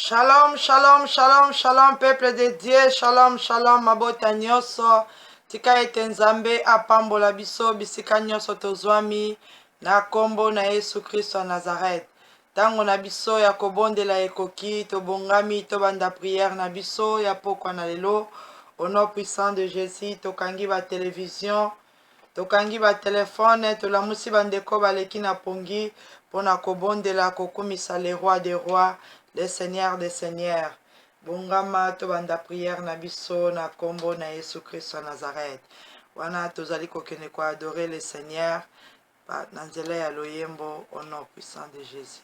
Shalom, shalom, shalom, shalom, peuple de Dieu, shalom, shalom, mabota nyoso, tika ete nzambe apambola biso, bisika nyoso tozwami, na kombo na Yesu Kristo wa Nazareth. Tango na biso ya kobondela ekoki, tobongami, tobanda prière na biso, ya pokwa na lelo, au nom puissant de Jésus, tokangi ba télévision, tokangi ba telefone, tolamusi bandeko baleki na pongi, pona kobondela kokumisa le roi des rois, le Seigneur des Seigneurs. Bongama tobanda prière na biso na kombo na Yesu Christ wa Nazareth. Wana tozali kokene kwa adorer le Seigneur na nzela ya loyembo au nom puissant de Jésus.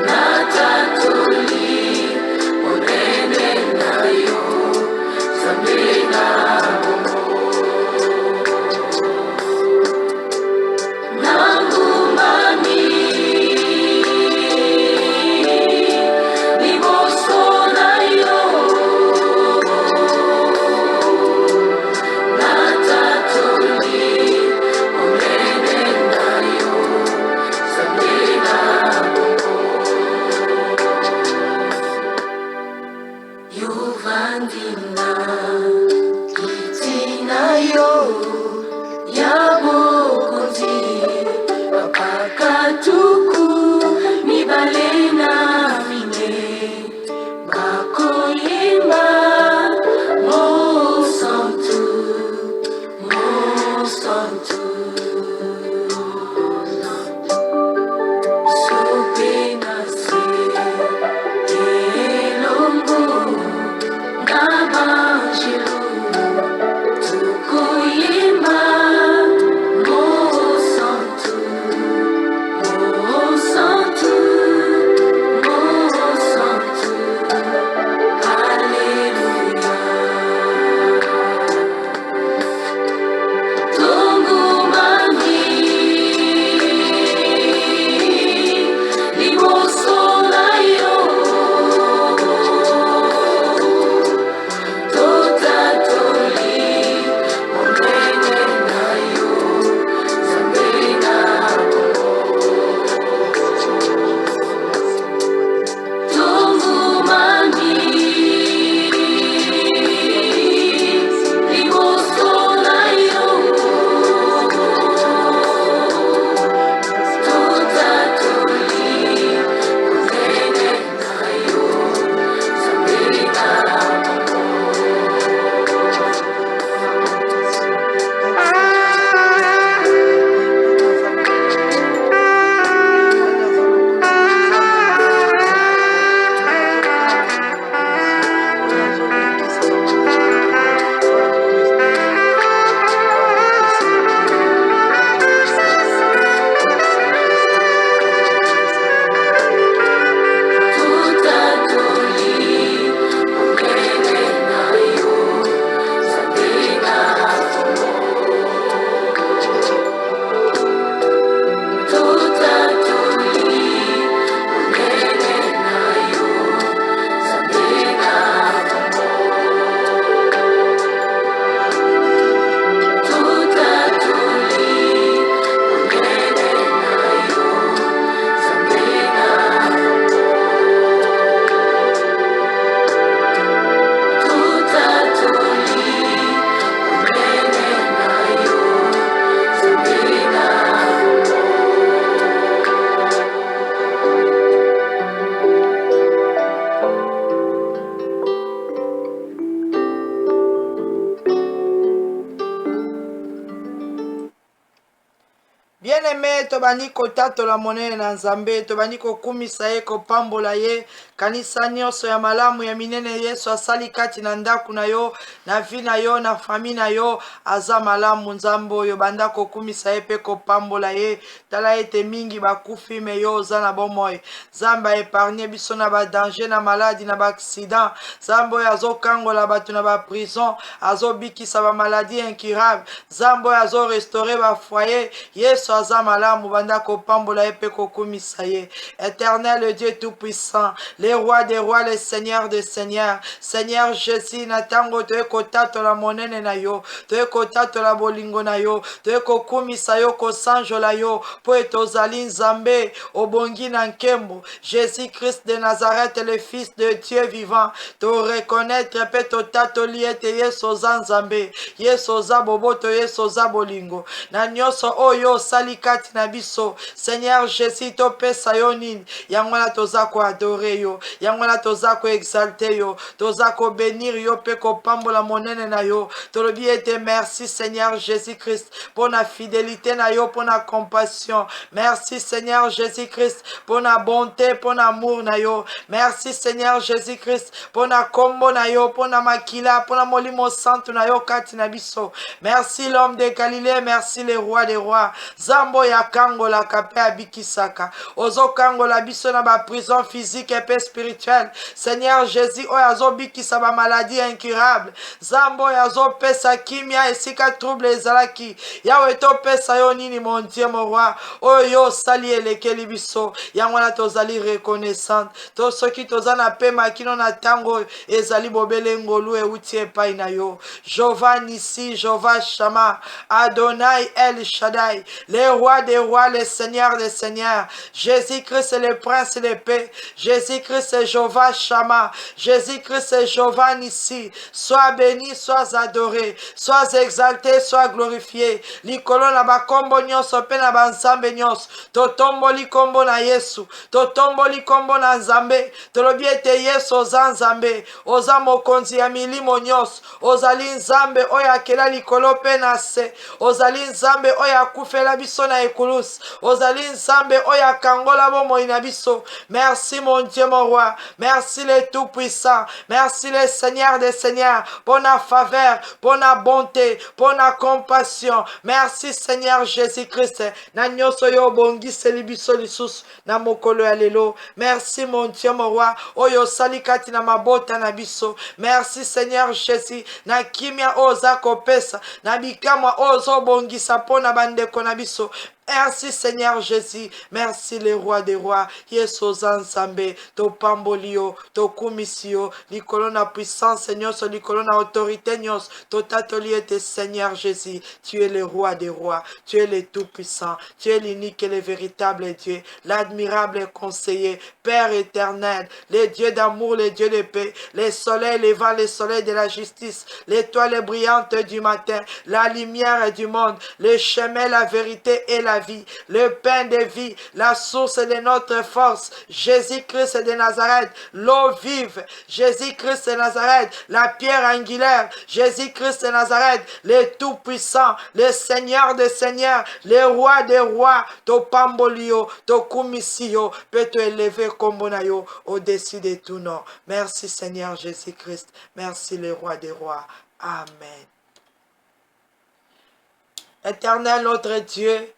Nathan Bien-aimé, tobani kotatola monene na Nzambe, tobani kokumisa ye kopambola ye kanisa nyonso ya malamu ya minene Yesu asali kati na ndako na yo, na vi na yo, na fami na yo, aza malamu Nzambe oyo banda kokumisa ye pe kopambola ye. Tala ete mingi bakufi me yo oza na bomoi. Nzambe aépargne biso na ba danger na maladi na ba accident. Nzambe oyo azokangola bato na ba prison, azobikisa ba maladie incurable. Nzambe oyo azorestaurer ba foyer. Yesu aza malamu banda kopambola ye pe kokumisa ye. Éternel Dieu tout-puissant, le roi des rois, le seigneur des seigneurs, Seigneur Jésus, na tango toye kotatola monene na yo, toye kotatola bolingo na yo, toye kokumisa yo kosanjola yo, po ete ozali Nzambe obongi na nkembo. Jésus-Christ de Nazareth, le fils de Dieu vivant, to reconnaître pe totatoli ete Yesu oza Nzambe, Yesu oza boboto, Yesu oza bolingo. Na nyonso oyo osali kati na biso, Seigneur Jésus, topesa yo nini, yango wana toza koadore yo, yango wana toza koexalte yo, toza kobenir yo pe kopambola monene na yo. Tolobi ete merci Seigneur Jésus-Christ pour na fidélité na yo, pour na compassion. Merci Seigneur Jésus-Christ pour na bonté, pour na amour na yo. Merci Seigneur Jésus-Christ pour na kombo na yo, pour na makila, pour na molimo santo na yo kati na biso. Merci l'homme de Galilée, merci le roi des rois. Zambo ya kangola kape abikisaka. Ozo kangola biso na ba prison physique et spirituelle. Seigneur Jésus, oyo azobikisa ba maladie incurable. Zambo ya azopesa kimia esika trouble ezalaki. Yawe topesa yo nini mon Dieu mon roi. Oyo sali elekeli biso. Yango wana tozali reconnaissante. To soki tozana pema kino na tango ezali bobele ngolu euti epai na yo. Jehovah Nissi, Jehovah Shama, Adonai El Shaddai, le roi des rois, le seigneur des seigneurs. Jésus-Christ est le prince de paix. Jésus-Christ est Jehovah Shama. Jésus-Christ est Jehovah Nissi. Sois béni, sois adoré, sois exalté, sois glorifié. Likolo na bakombo nyonso pe na banzambe nyonso. Totomboli kombo na Yesu. Totomboli kombo na Nzambe. Tolobi ete Yesu oza Nzambe. Oza mokonzi ya milimo nyonso. Ozali Nzambe oyo akela likolo pe na se. Ozali Nzambe oyo akufela biso na ekulusi. Ozali Nzambe oyo akangola bomoi na biso. Merci mon Dieu mon roi. Merci le tout-puissant. Merci le Seigneur des seigneurs pour la faveur, pour la bonté, pour la compassion. Merci Seigneur Jésus-Christ. Na nyoso yo bongi selibiso lisusu na mokolo ya lelo. Merci mon Dieu mon roi. Oyo salikati na mabota na biso. Merci Seigneur Jésus. Na kimia oza kopesa. Na bikama ozo bongisa pona bandeko na biso. Merci Seigneur Jésus, merci le roi des rois, Yesu Nzambe, to pambolio, to kumisio, likolo na puissance Seigneur, so likolo na autorité nyos, to tatoliete Seigneur Jésus, tu es le roi des rois, tu es le tout-puissant, tu es l'unique et le véritable Dieu, l'admirable conseiller, Père éternel, le Dieu d'amour, le Dieu de paix, les soleils levant, les soleils de la justice, l'étoile brillante du matin, la lumière du monde, le chemin, la vérité et la vie, le pain de vie, la source de notre force, Jésus-Christ de Nazareth, l'eau vive, Jésus-Christ de Nazareth, la pierre angulaire, Jésus-Christ de Nazareth, le tout-puissant, le Seigneur des seigneurs, le roi des rois, to pambolio, to kumisio, peut te élever comme bonayo au-dessus de tout nom. Merci Seigneur Jésus-Christ, merci le roi des rois. Amen. Éternel notre Dieu,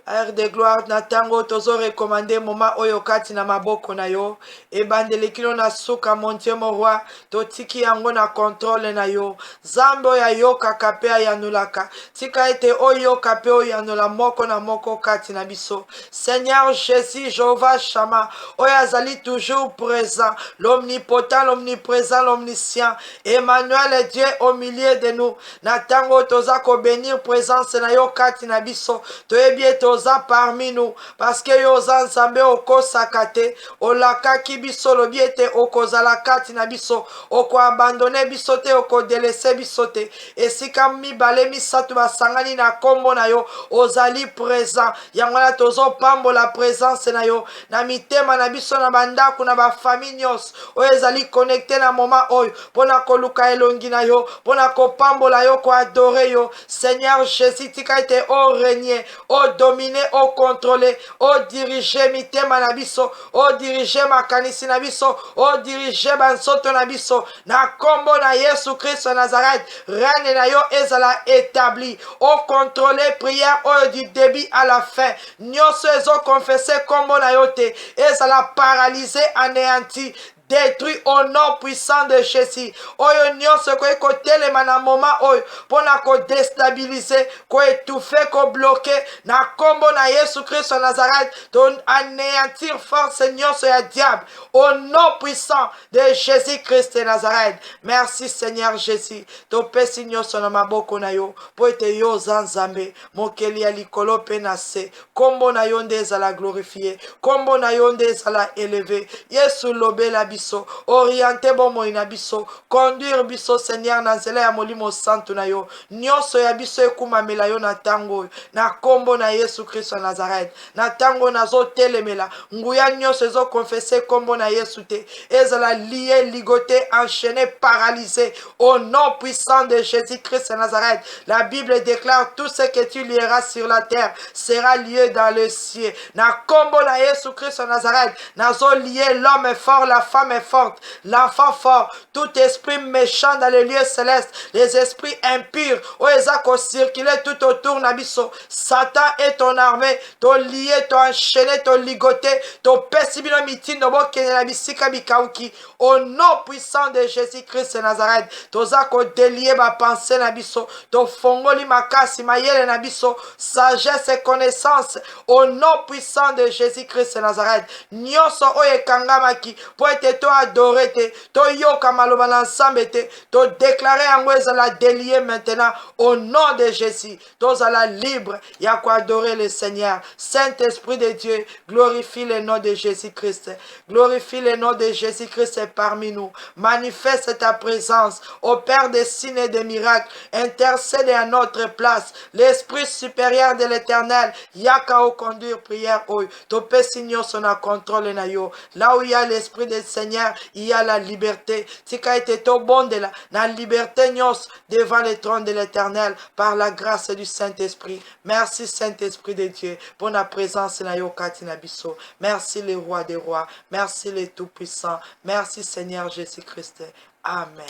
Père de gloire, na tango tozo recommandé moment oyo kati na maboko na yo. Ebandeli kilo na suka mon Dieu mon roi. Totiki yango na contrôle na yo. Zambo ya yo kakape ya nulaka. Tika ete oyo kape oyo yanula moko na moko kati na biso. Seigneur Jésus, Jehovah Shama. Oya zali toujours présent. L'omnipotent, l'omniprésent, l'omniscient. Emmanuel Dieu au milieu de nous. Na tango toza ko bénir présence na yo kati na biso. Toyebi to parmi nous parce que yoza nzambe okosakate olakaki biso lobi ete okozalakati na biso okoabandone biso te okodelese biso te esika mibale misato basangani na kombo na yo ozali présent yango wana tozopambola présence na yo na mitema na biso na bandako na bafamille nyonso oyo ezali connecte na moment oyo mpona koluka elongi na yo mpona kopambola yo koadore yo Seigneur Jésus tika ete o régner o dominer dominer, au contrôler, au diriger mitema na biso, au diriger makanisi na biso, au diriger bansoto na biso, na kombo na Yesu Christ Nazareth, règne na yo ezala établi, au contrôler prière du début à la fin, nyonso ezo confesser kombo na yo te, ezala paralysé, anéanti, détruit au nom puissant de Jésus. Oyo nyonso ko telema na moment oyo pona ko déstabiliser, ko étouffer, ko bloquer na kombo na Yesu Christ Nazareth, ton anéantir force nyonso ya diable au nom puissant de Jésus Christ de Nazareth. Merci Seigneur Jésus. To pesi nyonso na maboko na yo po ete yo zanzambe mokeli ya likolo pe na se. Kombo na yo nde ezala glorifié, kombo na yo nde ezala élevé. Yesu lobela biso, orienter bomoi na biso, conduire biso Seigneur na nzela ya molimo santu na yo. Nyonso ya biso ekumamela yo na tango na kombo na Yesu Christ wa Nazareth. Na tango nazo telemela nguya nyonso ezo confesser kombo na Yesu te, ezala lié, ligoté, enchaîné, paralysé au nom puissant de Jésus-Christ de Nazareth. La Bible déclare tout ce que tu lieras sur la terre sera lié dans le ciel. Na kombo na Yesu Christ de Nazareth, nazo lié l'homme est fort, la femme est forte, l'enfant fort, tout esprit méchant dans les lieux célestes, les esprits impurs, oezako circuler tout autour nabiso. Satan est ton armée, ton lié, ton enchaîné, ton ligoté, ton pesibino mitindo bokene na bisika bikauki. Au nom puissant de Jésus-Christ de Nazareth, tozako délier ba pensée nabiso, to fongoli makasi mayele nabiso, sagesse et connaissance. Au nom puissant de Jésus-Christ de Nazareth, nyonso oye kangamaki pour être to adoré te, to yoka maloba l'ensemble te, to déclarer en la délier maintenant au nom de Jésus. Tozala libre, ya quoi adorer le Seigneur. Saint-Esprit de Dieu, glorifie le nom de Jésus-Christ. Glorifie le nom de Jésus-Christ parmi nous. Manifeste ta présence, opère des signes et des miracles, intercède à notre place. L'Esprit supérieur de l'Éternel, yaka au conduire prière oy. Topé signon son contrôle na yo. Là où il y a l'Esprit du Seigneur, il y a la liberté. Tika été to bon de la liberté nyos devant le trône de l'Éternel par la grâce du Saint-Esprit. Merci Saint-Esprit de Dieu pour la présence na yo katina biso. Merci le roi des rois. Merci le tout-puissant. Merci Seigneur Jésus-Christ. Amen.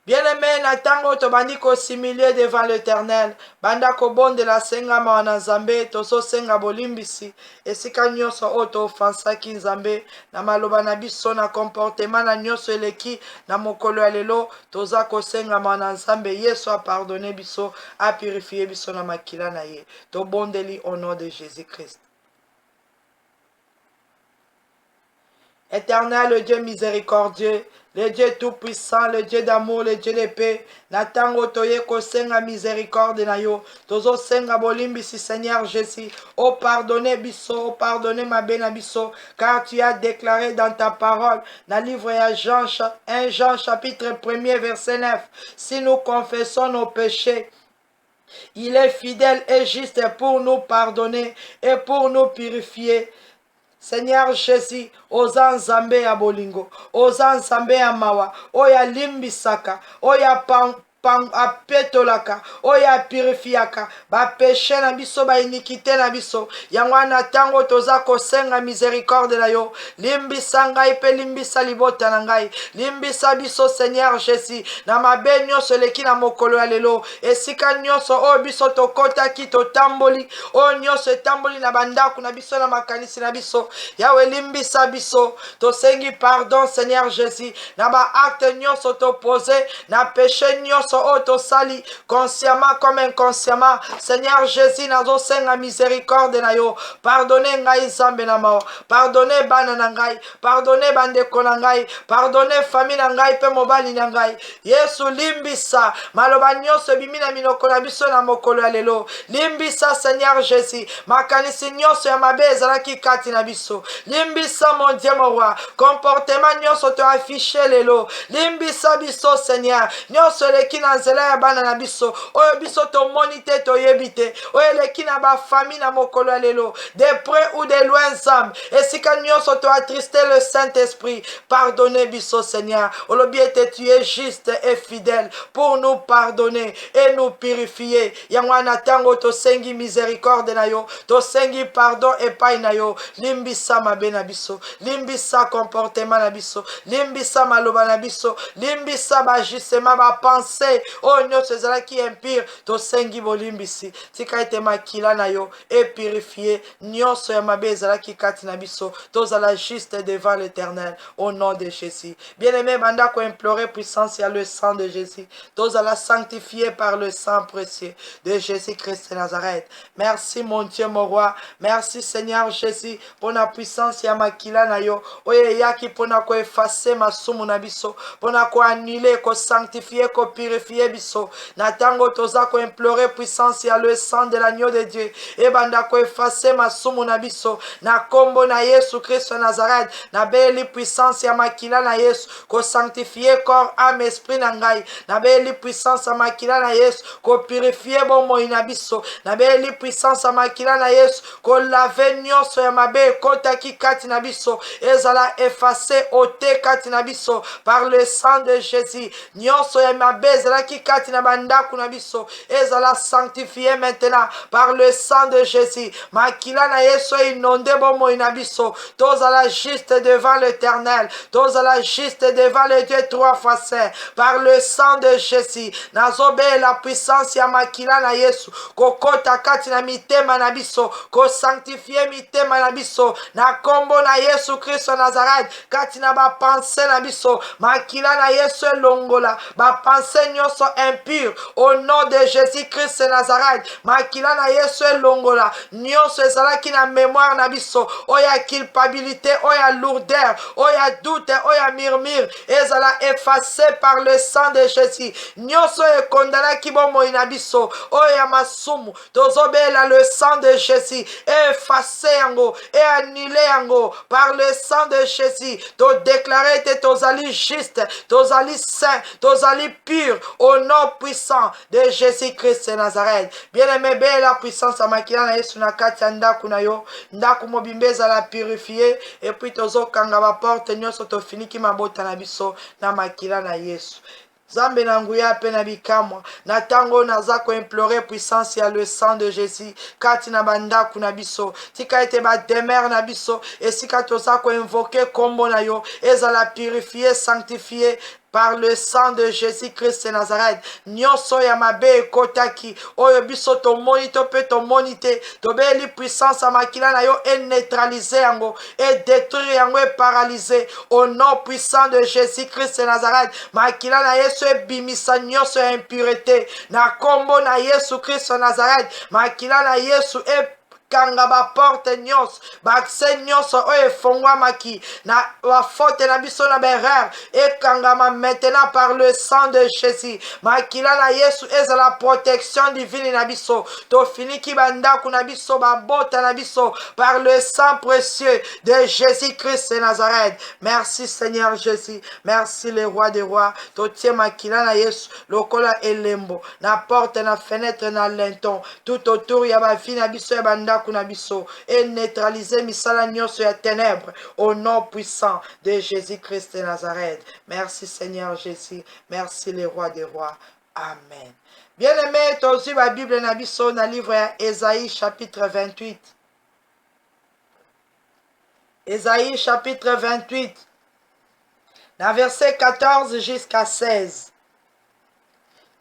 Bien-aimé, natango tobandi ko similier devant l'Éternel. Banda ko bonde la senga mawana nzambe, toso senga bolimbisi. Esika nyonso oto offensaki nzambe, na maloba na biso na comportement na nyonso eleki, na mokolo ya lelo, toza ko senga mawana nzambe, Yesu a pardonné biso, a purifié biso na makila na ye. To bondeli au nom de Jésus-Christ. Éternel, le Dieu miséricordieux, le Dieu tout-puissant, le Dieu d'amour, le Dieu de paix, natango toye ko senga miséricorde na yo, tozo senga bolimbisi Seigneur Jésus, oh pardonnez biso, oh pardonnez ma bena biso, car tu as déclaré dans ta parole, dans le livre de Jean, 1 Jean chapitre 1er verset 9, si nous confessons nos péchés, il est fidèle et juste pour nous pardonner et pour nous purifier. Seigneur Jésus, oza nzambe ya bolingo, oza nzambe ya mawa, oya limbisaka, oya apetolaka, oya purifiaka, ba péché na biso, ba iniquité na biso, yangwana tango toza kosenga miséricorde na yo, limbisa ngai pe limbisa libota na ngai, limbisa biso Seigneur Jésus, na mabe nyonso leki na mokolo ya lelo, esika nyonso o biso tokotaki totamboli, o nyonso etamboli na bandaku na biso na makanisi na biso, yawe limbisa biso, tosengi pardon Seigneur Jésus, na ba acte nyonso topose, na péché nyonso auto sali, consciemment comme inconsciemment. Seigneur Jésus, nazo senga miséricorde na yo. Pardonnez ngai zambe na mao. Pardonnez bana na ngai. Pardonnez bandeko na ngai. Pardonnez famille na ngai pe mobali na ngai. Yesu limbisa. Maloba nyonso bimi na minoko na biso na mokolo ya lelo. Limbisa Seigneur Jésus. Makanisi nyonso ya mabe ezalaki kati na biso. Limbisa mon Dieu mon roi. Comportement nyonso to affiché lelo. Limbisa biso Seigneur. Nyonso leki na nzela ya bana na biso oyo biso tomoni te toyebi te oyo eleki na bafamille na mokolo ya lelo de près ou de loin nzambe esika nyonso toatriste le Saint-Esprit pardonne biso Seigneur olobi ete tu es juste et fidèle pour nous pardonner et nous purifier yango wana ntango tosengi miséricorde na yo tosengi pardon epai na yo limbisa mabe na biso limbisa comportement na biso limbisa maloba na biso limbisa bajustement bapense oyo nyonso ezalaki impire tosengi bolimbisi tika ete makila na yo epurifie nyonso ya mabe ezalaki kati na biso tozala juste devant l'éternel au nom de Jésus bien-aimé bandako implorer puissance ya le sang de Jésus tozala sanctifié par le sang précieux de Jésus-Christ de Nazareth. Merci mon Dieu mon roi merci Seigneur Jésus pour la puissance ya makila na yo oyo eyaki mpona koefase masumu na biso mpona koannule kosanctifie kopurifie biso na ntango toza koimplore puissance ya le sang de l'agneau de Dieu ebanda koefase masumu na biso na kombo na Yesu Kristo Nazareth nabeli puissance ya makila na Yesu kosanctifie corps âme esprit na ngai nabeli puissance ya makila na Yesu kopurifie bomoi na biso nabeli puissance ya makila na Yesu kolave nyonso ya mabe ekotaki kati na biso ezala efase ote kati na biso par le sang de Jésus nyonso ya mabe ezalaki kati na bandako na biso ezala sanctifié maintenant par le sang de Jésus makila na Yesu inonde bomoi na biso tozala juste devant l'éternel tozala juste devant le Dieu trois fois saint par le sang de Jésus nazobe la puissance ya makila na Yesu kokota kati na mitema na biso kosanctifie mitema na biso na kombo na Yesu Kristo Nazareth kati na bapense na biso makila na Yesu elongola bapense nyonso impure au nom de Jésus Christ Nazareth makila na Yesu elongola nyonso ezalaki na mémoire na biso oya culpabilité oya lourdeur oya doute oya murmure ezala effacé par le sang de Jésus nyonso ekondalaki bomoi na biso oya masumu tozobela le sang de Jésus effacé yango et annulé yango par le sang de Jésus to déclarer te tozali juste tozali saint tozali pur au nom puissant de Jésus-Christ de Nazareth bien-aimé be la puissance ya makila na Yesu na kati ya ndako na yo ndako mobimba ezala purifié et puis tozokanga baporte nyonso tofiniki mabota na biso na makila na Yesu Zambe na nguya pe na bikamwa na tango naza koimplore puissance ya le sang de Jésus kati na bandako na biso tika ete ba demeure na biso esika toza koinvoke kombo na yo ezala purifié sanctifié par le sang de Jésus-Christ de Nazareth nyonso ya mabe ekotaki oyo biso tomoni to pe tomoni te tobeli puissance ya makila na yo et neutraliser yango et détruire yango et paralyser au nom puissant de Jésus-Christ de Nazareth makila na Yesu ebimisa nyonso ya impureté na kombo na Yesu Kristo Nazareth makila na Yesu kanga baporte nyonso baakse nyonso oyo efongwamaki na bafote na biso na berere ekangama maintenant par le sang de Jésus makila na Yesu ezala protection divine na biso tofiniki bandako na biso babota na biso par le sang précieux de Jésus-Christ de Nazareth merci Seigneur Jésus merci le roi des rois totie makila na Yesu lokola elembo na porte na fenêtre na linton tout autour ya bavi na biso ya bandako na biso et neutraliser misala nyonso ya ténèbres au nom puissant de Jésus-Christ de Nazareth. Merci Seigneur Jésus, merci le roi des rois. Amen. Bien-aimé, tozi la Bible na biso na livre ya Ésaïe chapitre 28. Ésaïe chapitre 28. Na verset 14 jusqu'à 16.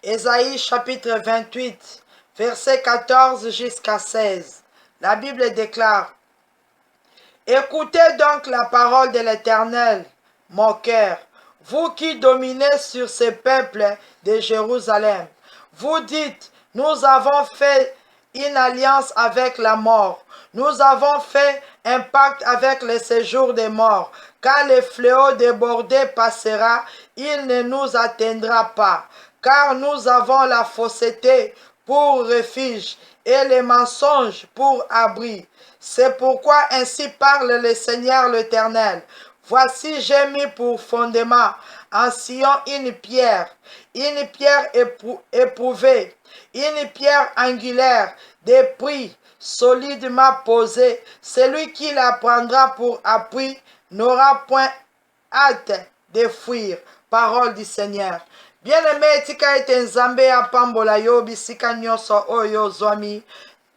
Ésaïe chapitre 28, verset 14 jusqu'à 16. La Bible déclare, « Écoutez donc la parole de l'Éternel, mon cœur, vous qui dominez sur ces peuples de Jérusalem. Vous dites, nous avons fait une alliance avec la mort. Nous avons fait un pacte avec le séjour des morts. Quand le fléau débordé passera, il ne nous atteindra pas. Car nous avons la fausseté pour refuge et les mensonges pour abri. C'est pourquoi ainsi parle le Seigneur l'Éternel. Voici j'ai mis pour fondement en Sion une pierre, une pierre éprouvée, une pierre angulaire, des prix solidement posée. Celui qui la prendra pour appui n'aura point hâte de fuir. Parole du Seigneur. Bien-aimé, tika ete nzambe apambola yo bisika nyonso oyo zwami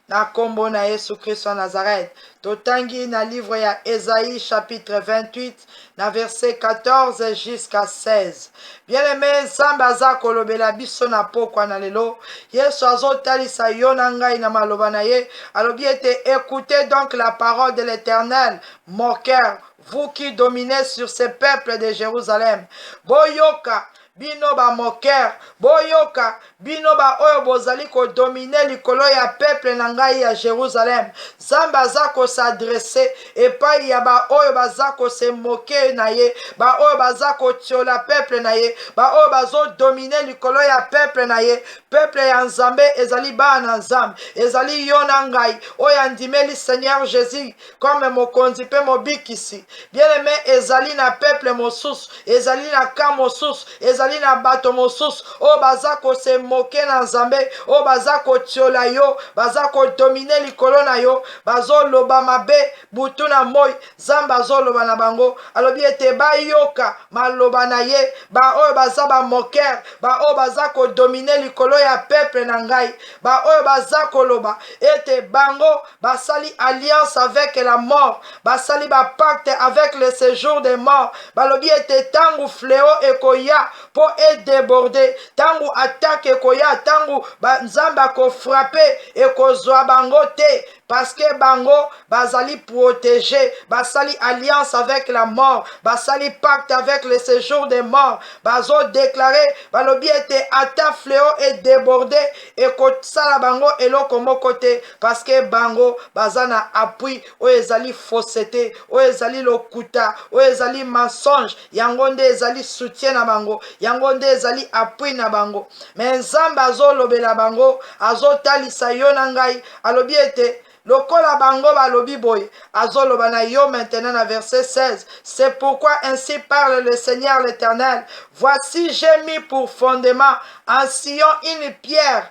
na kombo na Yesu Kristo Nazareth. Totangi na livre ya Esaïe chapitre 28 na verset 14 jusqu'à 16. Bien-aimé, nzambe aza kolobela biso na pokwa na lelo. Yesu azotalisa yo na ngai na maloba na ye. Alobi ete écoutez donc la parole de l'Éternel, mon cœur, vous qui dominez sur ces peuples de Jérusalem. Boyoka bino ba moker, boyoka bino ba oyo bozali ko dominer likolo ya peuple na ngai ya Jérusalem. Nzambe aza ko s'adresser epai ya ba oyo baza ko se moke na ye, ba oyo baza ko tiola peuple na ye, ba oyo bazo dominer likolo ya peuple na ye. Peuple ya Nzambe ezali bana Nzambe, ezali yo na ngai oyo andimeli Seigneur Jésus comme mokonzi pe mobikisi. Bien-aimé, ezali na peuple mosusu, ezali na ka mosusu, ezali na bato mosusu o baza ko se moke na Nzambe, o baza ko tiola yo, baza ko dominer likolo na yo, bazo loba mabe butu na moi. Nzambe azoloba na bango, alobi ete bayoka maloba na ye, ba oyo baza ba moker, ba oyo baza ko dominer likolo ya peuple na ngai, ba oyo baza koloba ete bango basali alliance avec la mort, basali ba pacte avec le séjour des morts. Balobi ete tangu fléau ekoya po e déborder, tangu attaque ekoya, tangu Nzambe ako frapper ekozwa bango te, parce que bango bazali protéger, basali alliance avec la mort, basali pacte avec le séjour des morts. Bazo déclarer balobi ete ata fléau est débordé et kosala bango eloko moko te, parce que bango bazana appui o ezali fausseté, o ezali lokuta, o ezali mensonge, yango nde ezali soutien na bango, yango nde ezali appui na bango. Mais Nzambe azolobela bango, azotalisa yo na ngai, alobi ete lokola bango balobi boy, azoloba na yo maintenant na verset 16. C'est pourquoi ainsi parle le Seigneur l'Éternel. Voici j'ai mis pour fondement en Sion une pierre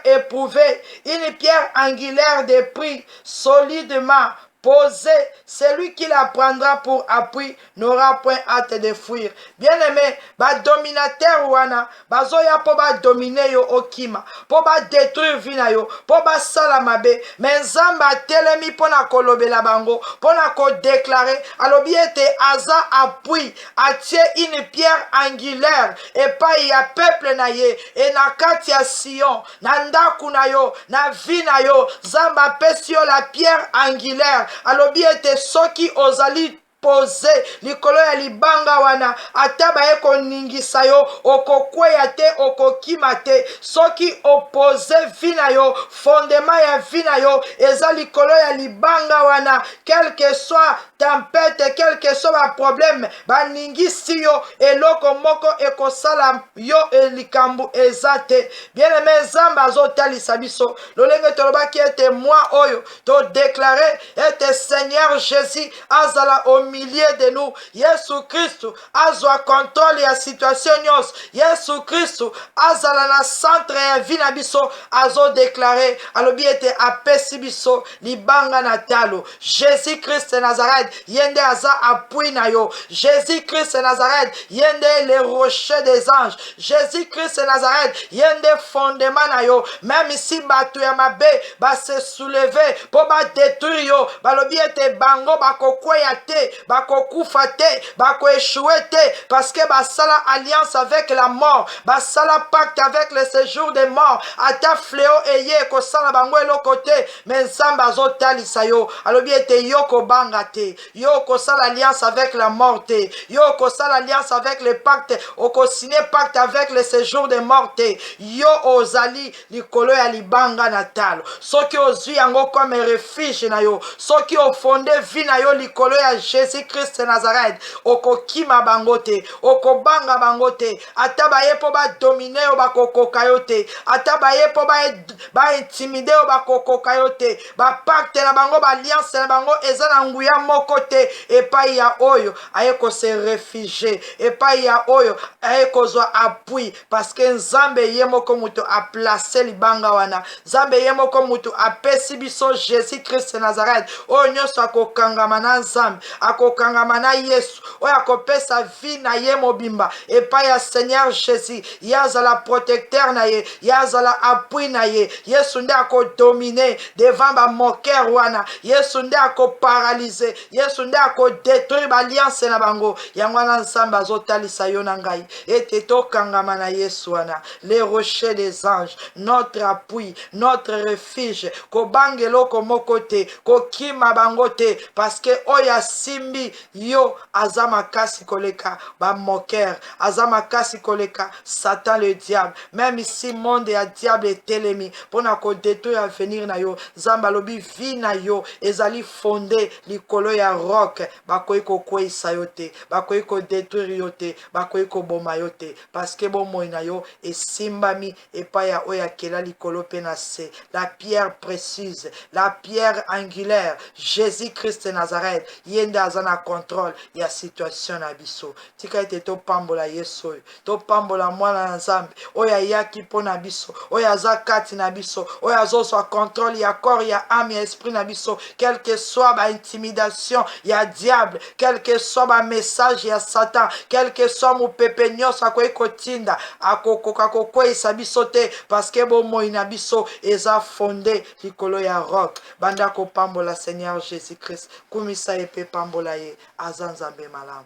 éprouvée, une pierre angulaire de prix, solidement posé. Celui qui la prendra pour appui n'aura point hâte de fuir. Bien-aimé, ba dominateur wana bazoya po ba dominer yo okima, po ba détruire vina yo, po ba sala mabe. Mais Nzambe atelemi pona kolobela bango, pona ko déclarer alobi ete aza appui, atie une pierre angulaire epai ya peuple na ye, e na kati ya Sion, na ndaku na yo, na vi na yo. Nzambe apesi yo la pierre angulaire, alobi ete soki ozali pose likolo ya libanga wana, ata baye koningisa yo okokweya te, okokima te. Soki opose vi na yo, fondement ya vi na yo eza likolo ya libanga wana, quel que soit tempête, quel que soit ba problème, baningisi yo eloko moko ekosala yo likambu eza te. Bien-aimé, Nzambe azotalisa biso lolenge tolobaki ete moi oyo to déclarer ete Seigneur Jésus azala au milieu de nous. Yesu Kristu azwa contrôle ya situation nyos. Yesu Kristu azala na centre ya vi na biso, azo déclarer alobi ete apesi biso libanga na talo. Jésus Christ Nazareth yende aza appui na yo. Jésus Christ Nazareth yende le rocher des anges. Jésus Christ Nazareth yende fondement na yo. Même si batu ya mabe ba se soulever po ba détruire yo, balobi ete bango bakokweya te, bakokufa te, bakoéchouer te, parce que basala alliance avec la mort, basala pacte avec le séjour des morts. Ata fléau eye kosala bango eloko te, mais Nzambe azotalisa yo alobi ete yo kobanga te, yo kosala alliance avec la mort te, yo kosala alliance avec le pacte, okosine pacte avec le séjour des morts te, yo ozali likolo ya libanga na talo. Soki ozwi yango comme refuge na yo, soki ofonde vi na yo likolo ya Jésus Jésus-Christ de Nazareth. Okokima bangote, okobanga bangote, atabaye po ba domine o ba kokokayote, atabaye po ba intimide o ba kokokayote, ba pacte na bango, ba alliance na bango eza na nguya moko te, epai ya oyo aye ko se réfugier, epai ya oyo aye kozwa appui, parce que Nzambe ye moko mutu a placé libanga wana, Nzambe ye moko mutu a pesi biso Jésus-Christ de Nazareth, oyo nyonso akokangama na Nzambe, akokangama na Yesu, oyo akopesa vie na ye mobimba, epai ya Seigneur Jésus, ye azala protecteur na ye, ye azala appui na ye, Yesu nde akodomine devant ba moker wana, Yesu nde akoparalyse, Yesu nde akodétruire baalliance na bango, yango wana Nzambe azotalisa yo na ngai, ete tokangama na Yesu wana, les rochers des anges, notre appui, notre refuge, kobangelo komoko te, kokima bango te, parce que oya simbi yo aza makasi koleka ba moker, aza makasi koleka Satan le diable, même ici monde ya diable etelemi pona ko détruire avenir na yo, Nzambe alobi vie na yo ezali fondé likolo ya rock, bakoyi kokweyisa yo te, bakoyi ko détruire yo te, bakoyi koboma yo te, parce que bomoi na yo esimbami epai ya oyo akela likolo mpe na se, la pierre précieuse, la pierre angulaire, Jésus-Christ de Nazareth, ye nde aza na contrôle ya situation na biso. Tika ete topambola Yesu oyo, topambola mwana na Nzambe oyo ayaki mpo na biso, oyo aza kati na biso, oyo azozwa contrôle ya corps ya âme ya esprit na biso, quel que soit ba intimidation ya diable, quel que soit ba message ya Satan, quel que soit mopepe nyonso akoki kotinda akokoka kokweyisa biso te, parce que bomoi na biso eza fondé likolo ya rock. Banda kopambola Seigneur Jésus-Christ, kumisa epe pambola ye, aza Nzambe malamu.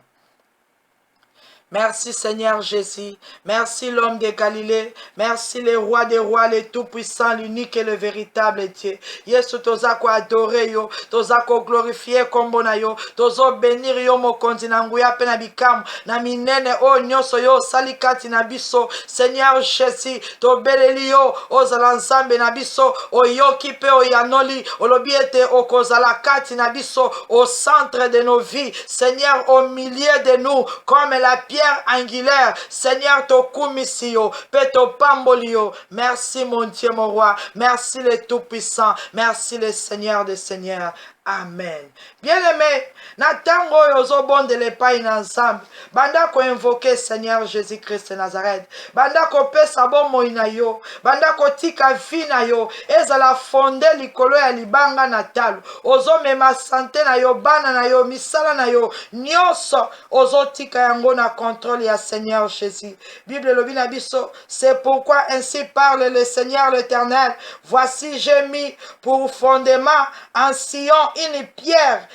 Merci Seigneur Jésus, merci l'homme de Galilée, merci le roi des rois, le tout-puissant, l'unique et le véritable Dieu. Yesu toza ko adorer yo, toza ko glorifier kombo na yo, tozo bénir yo mokonzi na nguya pe na bikamu, na minene o nyonso yo sali kati na biso. Seigneur Jésus, to beleli yo, ozala Nzambe na biso, oyoki pe oyanoli, olobi ete okozala kati na biso, au centre de nos vies. Seigneur, au milieu de nous, comme la pierre angulaire, Seigneur, tokumisio, peto pambolio. Merci mon Dieu, mon roi. Merci le Tout-Puissant. Merci le Seigneur des Seigneurs. Amen. Bien-aimé, natango yozo bonde le pai na Nzambe, banda ko invoquer Seigneur Jésus-Christ de Nazareth, banda ko pesa bomoi na yo, banda ko tika vi na yo, ezala fonde likolo ya libanga na talo, ozo mema sante na yo, bana na yo, misala na yo, nyonso ozo tika yango na contrôle ya Seigneur Jésus. Bible lobi na biso, c'est pourquoi ainsi parle le Seigneur l'Éternel, voici j'ai mis pour fondement en Sion une pierre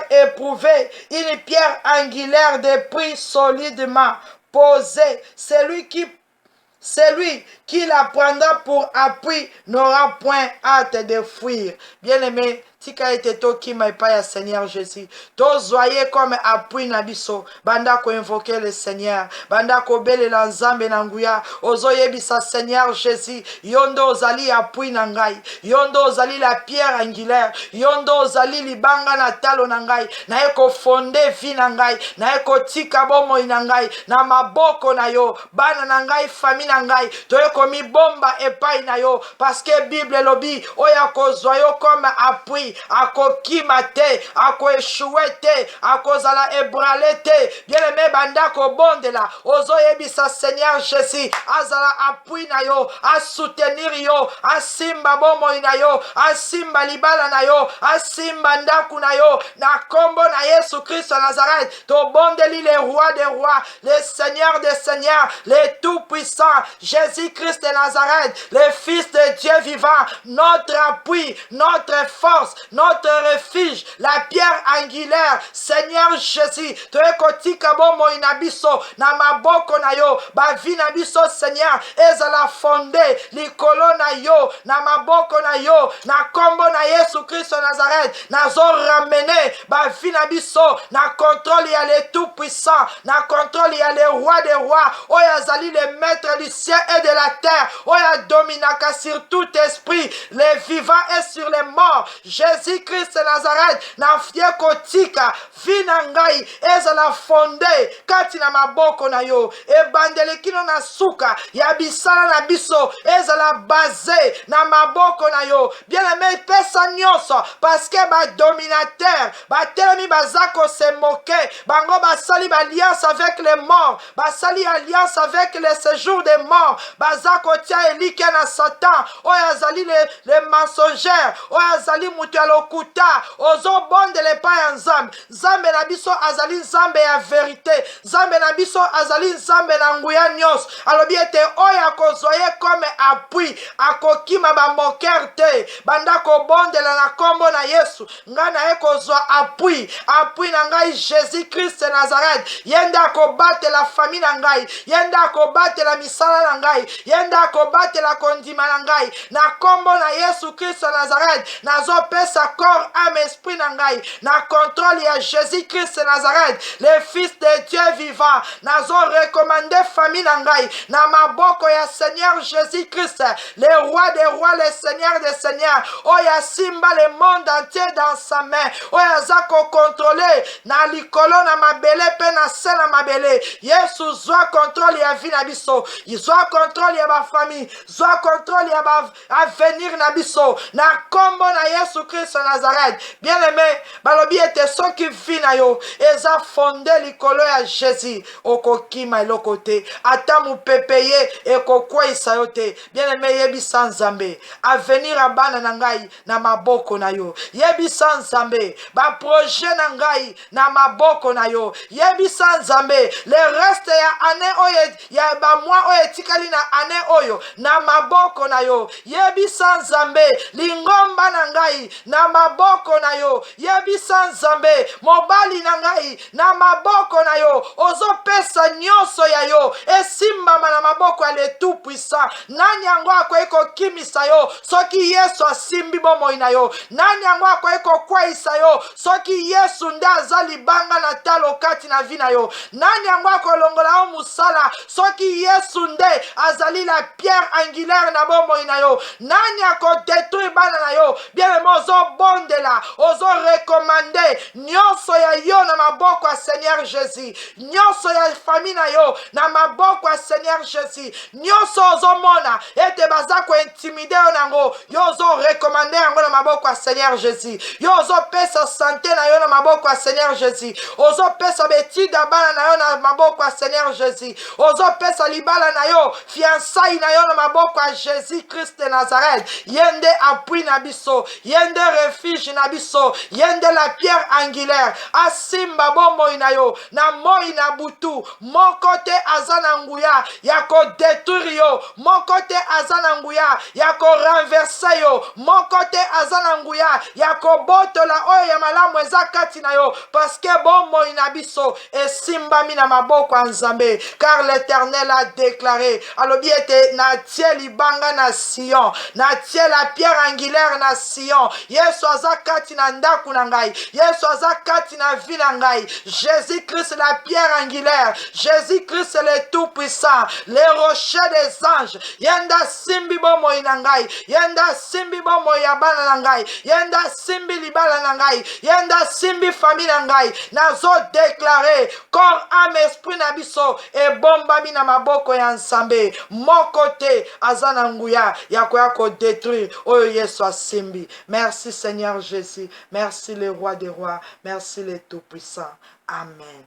éprouvée, une pierre angulaire de prix solidement posée. Celui qui la prendra pour appui n'aura point hâte de fuir. Bien-aimé, tika ete tokima epai ya Seigneur Jésus, tozoye comme appui na biso, banda ko invoquer le Seigneur, banda ko belela Nzambe na nguya, ozoyebisa Seigneur Jésus, yondo ozali appui na ngai, yondo ozali la pierre angulaire, yondo ozali libanga na talo na ngai, na eko fonde vi na ngai, na eko tika bomoi na ngai, na maboko na yo, bana na ngai, famille na ngai, toyeko mi bomba epai na yo, parce que Bible lobi, oya kozwa yo comme appui, akokima te, ako échoué te, akozala ebrale te. Bien-aimé, banda ko bondela, ozo yebisa Seigneur Jésus, azala appui na yo, a soutenir yo, a simba bomoi na yo, a simba libala na yo, a simba ndaku na yo, na kombo na Yesu Christ de Nazareth, to bondeli le roi des rois, le Seigneur des seigneurs, le tout-puissant, Jésus-Christ de Nazareth, le Fils de Dieu vivant, notre appui, notre force, notre refuge, la pierre angulaire, Seigneur Jésus, toekotika bomo inabiso, na maboko na yo, ba vi na biso Seigneur, ezala fondé, likolo na yo, na maboko na yo, na kombo na Yesu Christ de Nazareth, na zo ramener, ba vi na biso, na contrôle ya le tout-puissant, na contrôle ya le roi des rois, oya zali le maître du ciel et de la terre, oya dominaka sur tout esprit, les vivants et sur les morts, Jésus Jésus Christ Nazareth na fie kotika vi na ngai ezala fonde kati na maboko na yo ebandeli kino na suka ya bisala na biso ezala base na maboko na yo bien-aimé pesa nyonso parce que ba dominateur batelemi baza se moquer bango basali alliance avec les morts basali alliance avec les séjours des morts baza kotia elike na Satan oyo azali les mensongers oyo azali mutu ya lokuta ozobondela epai ya nzambe nzambe na biso azali nzambe ya verité nzambe na biso azali nzambe na nguya nyonso alobi ete oyo akozwa ye comme appui akokima bamoker te banda kobondela na kombo na Yesu ngai na ye kozwa appui na ngai Jésus Christ Nazareth yende akobatela famille na ngai yende akobatela misala na ngai yende akobatela kondima na ngai na kombo na Yesu Christ Nazareth nazopesa corps âme esprit na ngai na contrôle ya Jésus Christ Nazareth le fils de Dieu vivant nazo recommander famille na ngai na maboko ya Seigneur Jésus Christ le roi des rois le Seigneur des seigneurs oya simba le monde entier dans sa main oya zako contrôler na likolo na mabele pe na se na mabele Yesu zwa contrôle ya vie na biso zwa contrôle ya ba famille zwa contrôle ya ba avenir na biso na kombo na Yesu Christ Nazareth bien-aimé balobi ete soki vie na yo eza fondé likolo ya Jésus okokima eloko te ata mupepe ye ekokweyisa yo te bien-aimé yebisa nzambe avenir ya bana na ngai na maboko na yo yebisa nzambe baprojet na ngai na maboko na yo yebisa nzambe le reste ya ane oyo ya bamwa oyo etikali na ane oyo na maboko na yo yebisa nzambe lingomba na ngai na maboko na yo yebisa nzambe mobali na ngai na maboko na yo ozopesa nyonso ya yo esimbama na maboko ya le tout puissant nani yango akoki kokimisa yo soki Yesu asimbi bomoi na yo nani yango akoki kokweyisa yo soki Yesu nde aza libanga na talo kati na vi na yo nani yango akolongola yo musala soki Yesu nde azali la pierre angulaire na bomoi na yo nani akodetruire bana na yo bien-aimé ozobondela ozorekomande nyonso ya yo na maboko ya Seigneur Jésus nyonso ya famille na yo na maboko ya Seigneur Jésus nyonso ozomona ete baza kointimide yo nango yo ozorekomande yango na maboko ya Seigneur Jésus yo ozopesa santé na yo na maboko ya Seigneur Jésus ozopesa betida bana na yo na maboko ya Seigneur Jésus ozopesa libala na yo fiançailles na yo na maboko ya Jésus Christ de Nazareth yende appui na biso yende refuge na biso yende la pierre angulaire asimba bomoi na yo na moi na butu moko te aza na nguya ya kodetruire yo moko te aza na nguya ya korenverse yo moko te aza na nguya ya kobotola oyo ya malamu eza kati na yo parce que bomoi na biso esimbami na maboko ya Nzambe car l'Éternel a déclaré alobi ete natie libanga na Sion natie la pierre angulaire na Sion Yesu aza kati na ndaku na ngai Yesu aza kati na vie na ngai Jésus Christ la pierre angulaire Jésus Christ le tout puissant le rocher des anges yenda simbi bomoi na ngai yenda simbi bomoi ya bana na ngai yenda simbi libala na ngai yenda simbi famille na ngai nazo déclarer corps âme esprit na biso ebombami na maboko ya Nzambe moko te aza na nguya ya koya kodétruire oyo Yesu asimbi. Merci Seigneur Jésus, merci le roi des rois, merci le tout puissant. Amen.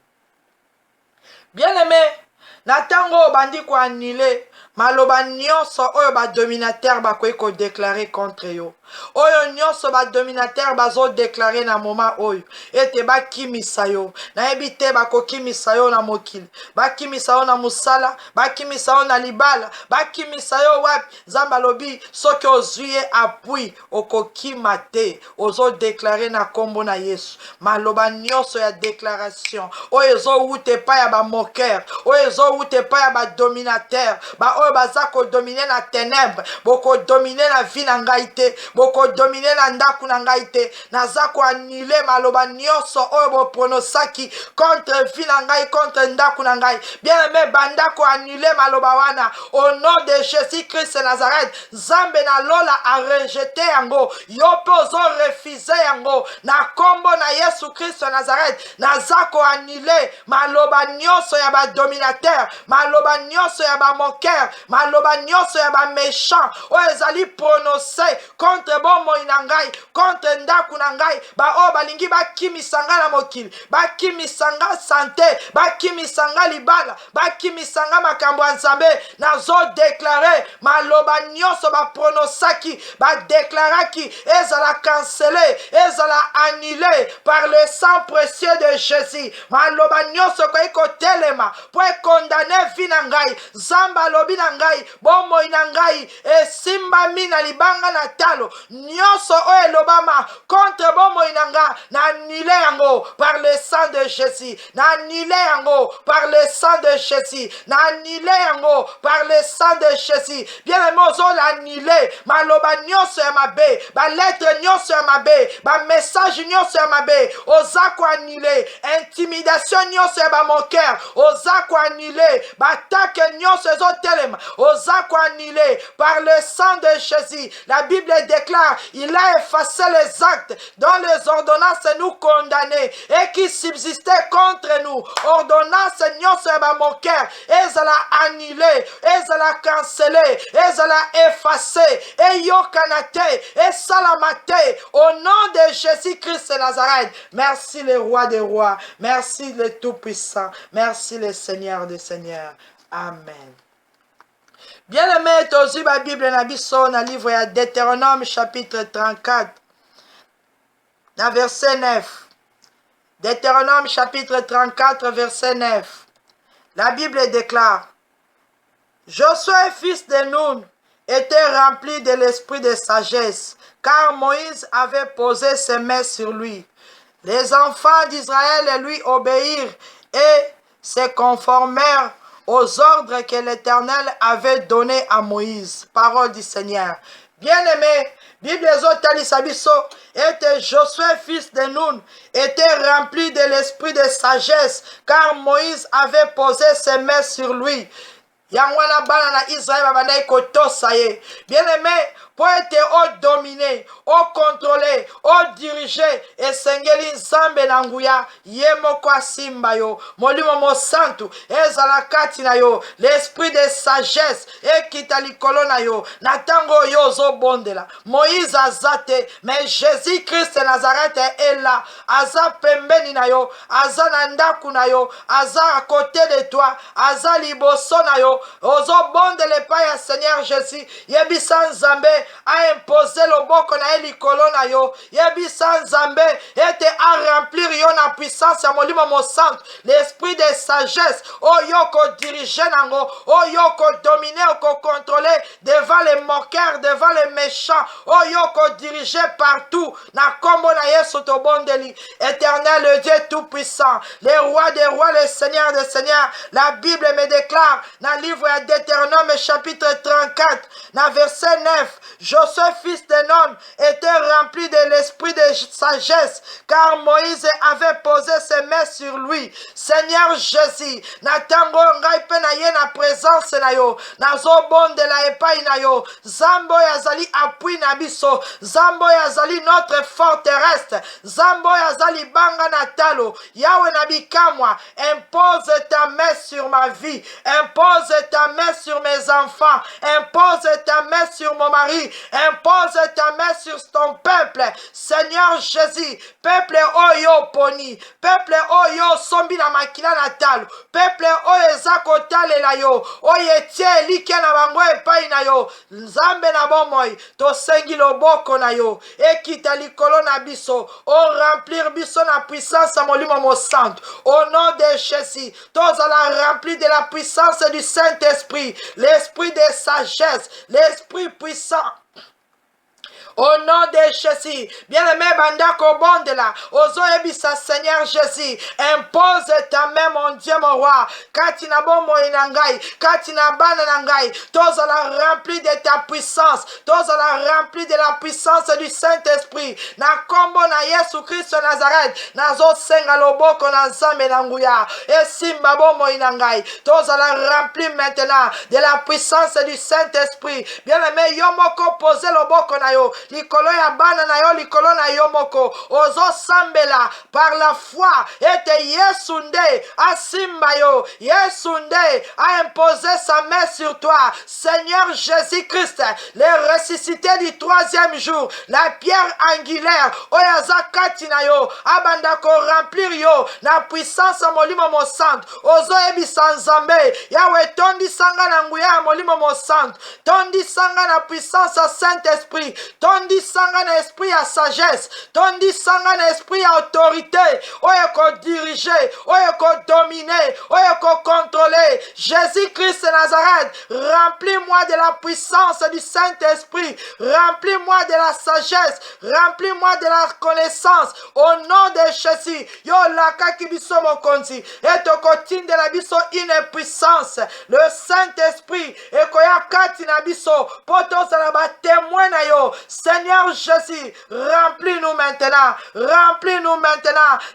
Bien-aimé, na tango bandi ko annulé maloba nyonso oyo ba dominateur bakoki ko déclarer contre yo oyo nyonso ba dominateur bazo déclarer na moment oyo ete bakimisa yo nayebi te bakokimisa yo na mokili bakimisa yo na musala bakimisa yo na libala bakimisa yo wapi Nzambe alobi soki ozwi ye appui okokima te ozo déclarer na kombo na Yesu maloba nyonso ya déclaration oyo ezowuta epai ya bamoker oyo ezowuta epai ya badominateur baoyo baza kodomine na ténèbre bokodomine na vi na ngai te bokodomine na ndako na ngai te naza koanile maloba nyonso oyo bopronosaki contre vi na ngai contre ndako na ngai bien aimé banda koanile maloba wana au nom de Jésus Christ Nazareth Nzambe na lola a rejeté yango yo mpe ozorefize yango na kombo na Yesu Christ Nazareth naza koanile maloba nyonso ya badominateur maloba nyonso ya bamoker maloba nyonso ya baméchant oyo ezali prononce contre bomoi na ngai contre ndako na ngai baoyo balingi bakimisa ngai na mokili bakimisa ngai sante bakimisa ngai libala bakimisa ngai makambo ya Nzambe nazodeklare maloba nyonso bapronosaki badeklaraki ezala cancele ezala annulé par le sang précieux de Jésus maloba nyonso koyi kotelema po ekondane vi na ngai Nzambe alobi na ngai bomoi na ngai esimbami na libanga na talo nyonso oyo elobama contre bomoi na nga na annulé yango par le sang de Jésus na annulé yango par le sang de Jésus na annulé yango par le sang de Jésus bien aimé ozola annulé maloba nyonso ya mabe balettre nyonso ya mabe bamessage nyonso ya mabe oza koannule intimidation nyonso ya bamoker oza koannule batake nyonso ezotelema oza koannule par le sang de Jésus la Bible déclare il a effacé les actes dont les ordonnances nous condamnaient et qui subsistaient contre nous ordonnance nyonso ya bamoker ezala annulé ezala cancellé ezala effacé eyokana te esalama te au nom de Jésus-Christ de Nazareth. Merci le roi des rois, merci le tout-puissant, merci le Seigneur des seigneurs. Amen. Bien-aimé, tozi ba Bible na biso na livre ya Deutéronome chapitre 34 na verset 9. Deutéronome chapitre 34 verset 9. La Bible déclare: Josué fils de Nun était rempli de l'esprit de sagesse, car Moïse avait posé ses mains sur lui. Les enfants d'Israël lui obéirent et se conformèrent aux ordres que l'Éternel avait donnés à Moïse. Parole du Seigneur. Bien-aimé, Bible Zotali biso était Josué fils de Nun était rempli de l'esprit de sagesse, car Moïse avait posé ses mains sur lui. Yangwana bana na Israël babandai kotosa ye. Bien-aimé, pour être au dominer, au contrôler, au diriger, et sengeli nzambe na nguya, ye moko asimba yo, molimo mo santu, ezala kati na yo, l'esprit de sagesse, ekita likolo na yo, na tango yo zo bondela. Moïse azate, mais Jésus-Christ de Nazareth est là, aza pembeni na yo, aza na ndaku na yo, aza à côté de toi, aza liboso na yo, ozo bondele pa ya Seigneur Jésus, yebisa nzambe, a imposé le boko na elikolo na yo yebisa nzambe ete a remplir yo na puissance ya molimo mo santo l'esprit de sagesse oyo ko diriger nango oyo ko dominer ko contrôler devant les moqueurs devant les méchants oyo ko diriger partout na kombo na Yesu to bondeli éternel le Dieu tout puissant le roi des rois le Seigneur des seigneurs. La Bible me déclare dans le livre de Deutéronome chapitre 34 dans verset 9: Josué fils de Nun était rempli de l'esprit de sagesse, car Moïse avait posé ses mains sur lui. Seigneur Jésus, natango ngai pe na ye na présence na yo, nazo bonde la epai na yo, Zambo yazali appui na biso, Zambo yazali notre forteresse, Zambo yazali banga na talo, Yahweh na bikamwa, impose ta main sur ma vie, impose ta main sur mes enfants, impose ta main sur mon mari, impose ta main sur ton peuple, Seigneur Jésus, peuple oyo poni, peuple oyo sombi na makila natal, peuple oyo ezako talela yo, oyo etie like na bango epai na yo, Nzambe na bomoi, to sengi loboko na yo, ekita likolo na biso, o remplir biso na puissance à molimo mo santo, au nom de Jésus, tous la rempli de la puissance du Saint-Esprit, l'esprit de sagesse, l'esprit puissant, Au nom de Jésus, bien-aimé Bandako Bondela, Ozo Ebisa Seigneur Jésus, impose ta main, mon Dieu, mon roi. Katina Bomo Inangai, Katina Bananangai, tous la rempli de ta puissance, tous la rempli de la puissance du Saint-Esprit. Na kombo na Yesu Christ Nazareth, Nazo Senga Loboko na Nzambe na Nguya, et Simba Bomo Inangai, tous la rempli maintenant de la puissance du Saint-Esprit. Bien-aimé, Yomoko pose Loboko na yo. Likolo ya bana na yo, likolo na yo moko. Ozo sambela par la foi. Ete Yesu nde asimba yo. Yesu nde a imposé sa main sur toi. Seigneur Jésus-Christ, le ressuscité du 3e jour, la pierre angulaire, oyaza kati na yo, abandako remplir yo, na puissance molimo mo sant. Ozo ebisa nzambe, yawe tondi sanga na nguya molimo mo sant. Tondi sanga na puissance Saint-Esprit. Tondi sanga na esprit à sagesse, tondi sanga na esprit à autorité, oyo ko diriger, oyo ko dominer, oyo ko contrôler. Jésus-Christ de Nazareth, remplis-moi de la puissance du Saint-Esprit, remplis-moi de la sagesse, remplis-moi de la connaissance, au nom de Jésus. Yo laka kibiso mokonzi, et to kotinde la biso une puissance, le Saint-Esprit, et koya kati na biso, poto salaba témoin na yo. Seigneur Jésus, remplis-nous maintenant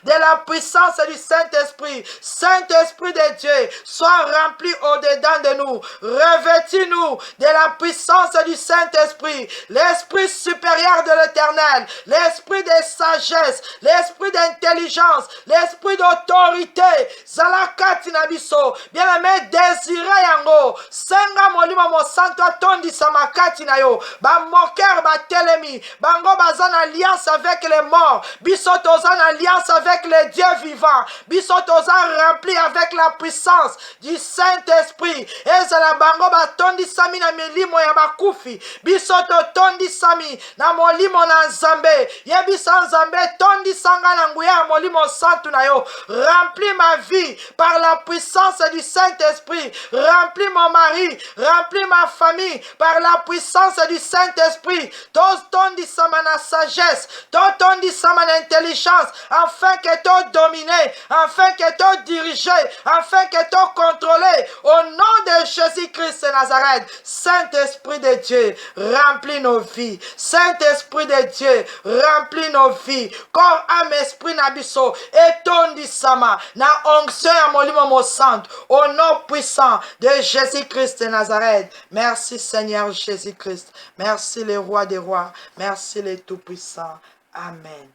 de la puissance du Saint-Esprit. Saint-Esprit de Dieu, sois rempli au-dedans de nous. Revêtis-nous de la puissance du Saint-Esprit, l'Esprit supérieur de l'Éternel, l'Esprit de sagesse, l'Esprit d'intelligence, l'Esprit d'autorité. Zalakati nabiso, bien-aimé, désiré yango. Senga molimo mo santo atondi samakati na yo. Ba moker ba telemi, bango bazan alliance avec les morts, bisotos en alliance avec les dieux vivants, bisotos en rempli avec la puissance du Saint-Esprit. Ezala bango batondi sami na milimo ya bakufi, bisoto tondi sami na molimo na Nzambe, yebisa Nzambe tondi sanga na nguya molimo santu na yo. Remplis ma vie par la puissance du Saint-Esprit, remplis mon mari, remplis ma famille par la puissance du Saint-Esprit. Tondi sama na sagesse, tondi sama na intelligence, afin que tu dominer, afin que tu diriger, afin que tu contrôler. Au nom de Jésus-Christ de Nazareth, Saint-Esprit de Dieu, remplis nos vies. Saint-Esprit de Dieu, remplis nos vies. Corps, âme, esprit nabiso, et tondi sama na onction ya molimo mo sant. Au nom puissant de Jésus-Christ de Nazareth. Merci Seigneur Jésus-Christ. Merci le roi des rois. Merci le tout-puissant. Amen.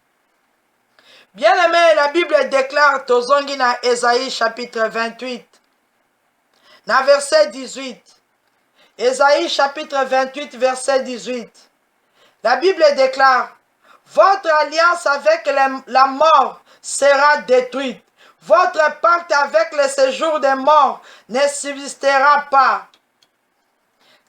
Bien-aimé, la Bible déclare tozongi na Ésaïe chapitre 28, na verset 18. Ésaïe chapitre 28, verset 18. La Bible déclare, votre alliance avec la mort sera détruite. Votre pacte avec le séjour des morts ne subsistera pas.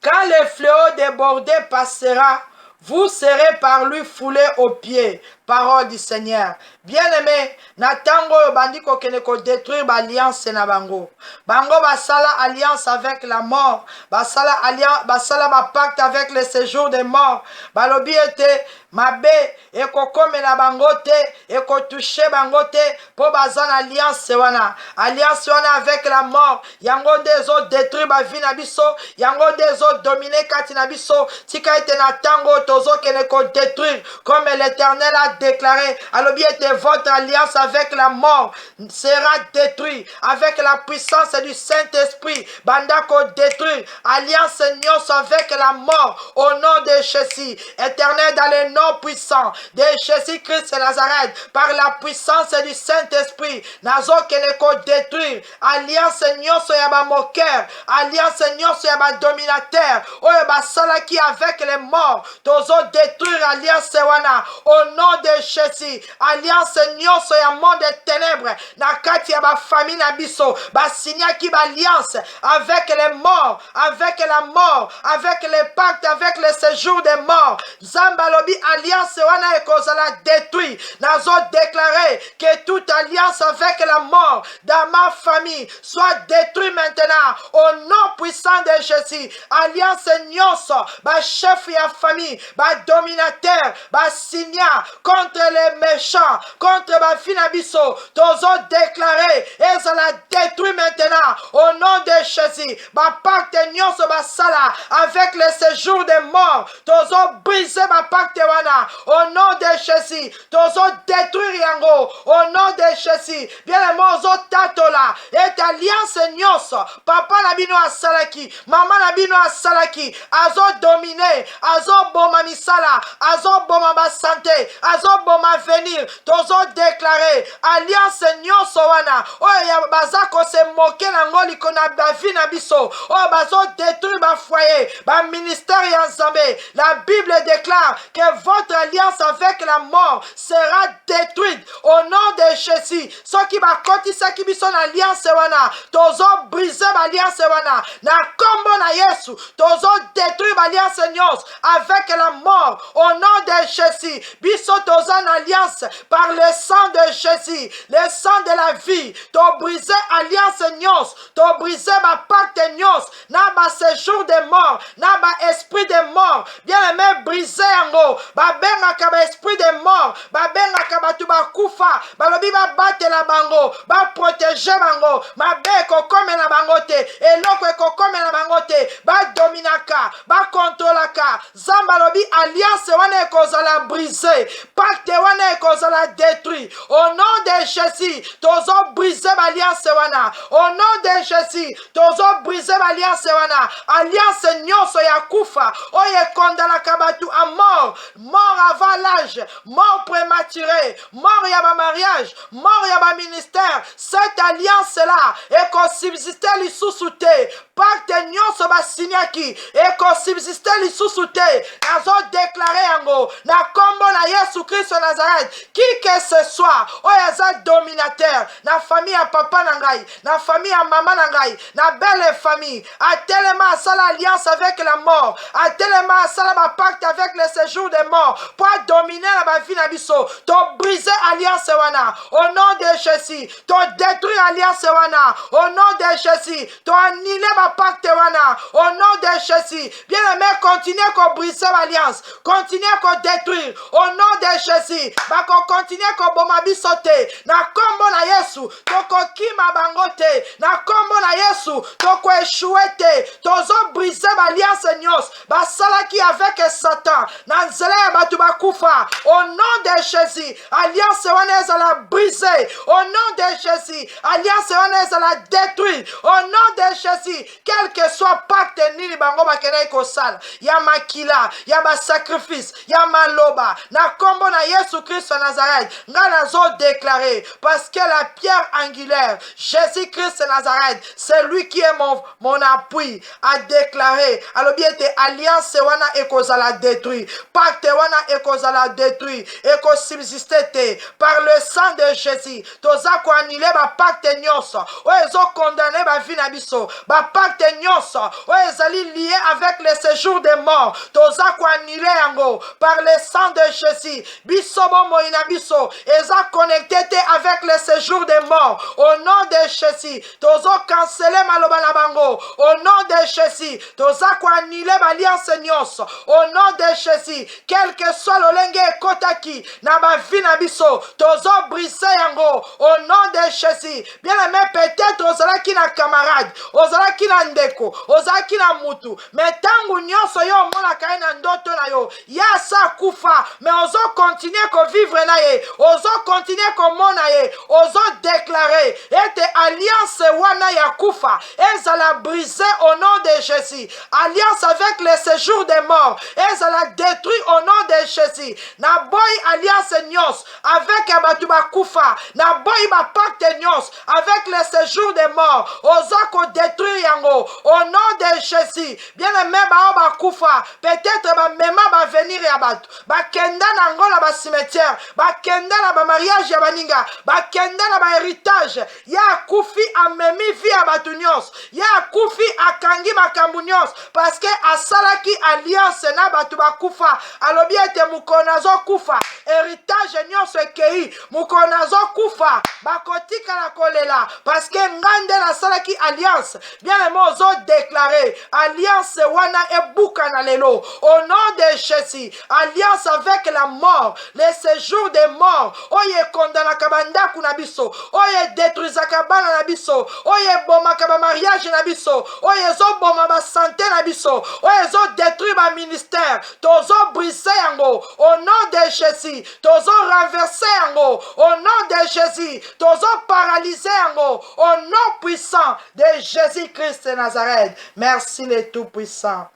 Quand le fléau débordé passera, vous serez par lui foulés aux pieds. Parole du Seigneur. Bien-aimé, natango bandiko keneko détruire l'alliance na bango. Bango basala alliance avec la mort. Basala alliance, basala ba pacte avec le séjour des morts. Balobi ete mabe eko kome na bangote, eko touche bangote po bazan alliance wana. Alliance wana avec la mort. Yango dezo détruire ba vie na biso, yango dezo dominer kati na biso. Tika ete natango tozo keneko détruire comme l'Éternel a déclaré. Alobi ete votre alliance avec la mort sera détruite avec la puissance du Saint-Esprit. Bandako détruire alliance nyonso avec la mort au nom de Jésus. Éternel, dans le nom puissant de Jésus-Christ de Nazareth, par la puissance du Saint-Esprit, nazo keneko détruire alliance nyonso ya ba moqueur, alliance nyonso ya ba dominateur, oyo basalaki avec les morts, tozo détruire alliance wana au nom de Jésus. Alliance nyonso ya monde des ténèbres na kati ya ba famille na biso basinyaki ba alliance avec les morts, avec la mort, avec les pactes, avec le séjour des morts. Zambalobi alliance wana ekozala détruit. Nazo déclarer que toute alliance avec la mort dans ma famille soit détruite maintenant au nom puissant de Jésus. Alliance nyonso, ba chef ya famille, ba dominateur, ba signa contre les méchants, contre ba finabiso, tozo déclarer et ça la détruit maintenant au nom de Jésus. Ba pacte nyonso ba sala avec le séjour des morts, tozo briser ba pacte wana au nom de Jésus. Tozo détruire yango au nom de Jésus. Bien les mots tatola et alliance nyonso, papa na bino asalaki, maman na bino asalaki, azo dominer, azo boma misala, azo boma ba santé, azo boma venir, tozo déclarer alliance nyonso wana oyo ya bazako se moke na ngoli kona ba vie na biso oyo bazo détruire ba foyer, ba ministère ya Nzambe. La Bible déclare que votre alliance avec la mort sera détruite au nom de Jésus. Ce qui va kotisa ki biso na alliance wana, tozo briser ba alliance wana na kombo na Yesu, tozo détruire ba alliance nyos avec la mort au nom de Jésus. Biso tozo en alliance par le sang de Jésus, le sang de la vie. To briser alliance nyos, to briser ba pacte nyos, na ba séjour de mort, na ba esprit de mort. Bien aimé, briser yango, ba benga ba esprit de mort, ba benga ba tu ba kufa, ba lobi ba battre la bango, ba protéger bango, ma beko comme na bangote, et l'autre ko comme na bangote, ba dominaka, ba contrôlaka. Zamba lobi alliance wana ekozala briser, pacte wana ekozala détruit. Au nom de Jésus, tozo briser alliance wana. Au nom de Jésus, tozo briser alliance wana. Alliance nyonso ya kufa, oye kondala kabatu à mort, mort avant l'âge, mort prématuré, mort ya ba mariage, mort ya ba ministère. Cette alliance là eko subsister lisusu te. Pacte nyonso ba signaki eko subsister lisusu te. Nazo déclarer yango na kombo na Yesu Christ Nazareth, qui que ce soit oyo aza dominateur na famille ya papa na ngai, na famille ya mama na ngai, na belle famille, atelema asala alliance avec la mort, atelema asala ba pacte avec le séjour des morts pour dominer la ba vie na biso, to briser alliance wana au nom de Jésus, to détruire alliance wana au nom de Jésus, to annuler ba pacte wana au nom de Jésus. Bien aimé, continuez à briser l'alliance, continuez à détruire au nom de Jésus. Bako continuez à boma bisote na kombo na Yesu, toko kima bangote na kombo na Yesu, toko échouete, tozo briser l'alliance nyos basalaki avec Satan na nzela batu bakufa au nom de Jésus. Alliance wana ezala briser au nom de Jésus. Alliance wana ezala détruire au nom de Jésus. Quel que soit pacte nini bango bakene kosala ya makila ya ba sacrifice ya maloba na kombo na Yesu Christ Nazareth, nga nazo déclarer parce que la pierre angulaire Jésus Christ Nazareth, c'est lui qui est mon appui, a déclaré alobi ete alliance wana ekozala détruit, pacte wana ekozala détruit, eko subsister te par le sang de Jésus. Toza ko annuler ba pacte nyonso o ezo condamner ba vie na biso, ba pacte nyonso o ezali lié avec le séjour des morts, toza ko annuler yango par le sang de Jésus. Biso bombo ina biso eza connecté avec le séjour des morts au nom de Jésus. Tozo canceller maloba na bango au nom de Jésus. Toza ko annuler ba alliance nyonso au nom de Jésus. Quel que soit lolenge ekotaki na ba vie na biso, tozo briser yango au nom de Jésus. Bien aimé, peut-être ozalaki na camarade, ozalaki na ndeko, ozalaki na mutu, mais tangu nyonso yo omonaka ye na ndoto na yo ya sa kufa, mais ozo continuer ko vivre na ye, ozo continuer ko mona ye, ozo déclarer ete alliance wana ya kufa ezala briser au nom de Jésus. Alliance avec le séjour des morts ezala détruit au nom de Jésus. Na boy alliance nyos avec abatu bakufa, na boy ba pacte nyos avec le séjour des morts, ozo ko détruire yango au nom de Jésus. Bien aimé ba bakufa, peut-être ba mema ba venir ya bato bakenda nango na bacimetière bakenda na bamariage ya baninga bakenda na bahéritage ye akufi amemi vi ya bato nyonso ye akufi akangi makambo nyonso parce que asalaki alliance na bato bakufa alobi ete mokolo azokufa héritage nyonso ekei mokolo azokufa bakotikala kolela parce que ngai nde nasalaki alliance bien aimé ozodéclare alliance wana ebuka na lelo au nom de Jésus alliance avec la mort le séjour des morts oyo ekondanaka bandako na biso oyo edétruisaka bana na biso oyo ebomaka bamariage na biso oyo ezoboma basante na biso oyo ezodétruire baministère tozobrise yango au nom de Jésus tozorenverse yango au nom de Jésus tozoparalyse yango au nom puissant de Jésus-Christ de Nazareth. Merci le Tout-Puissant.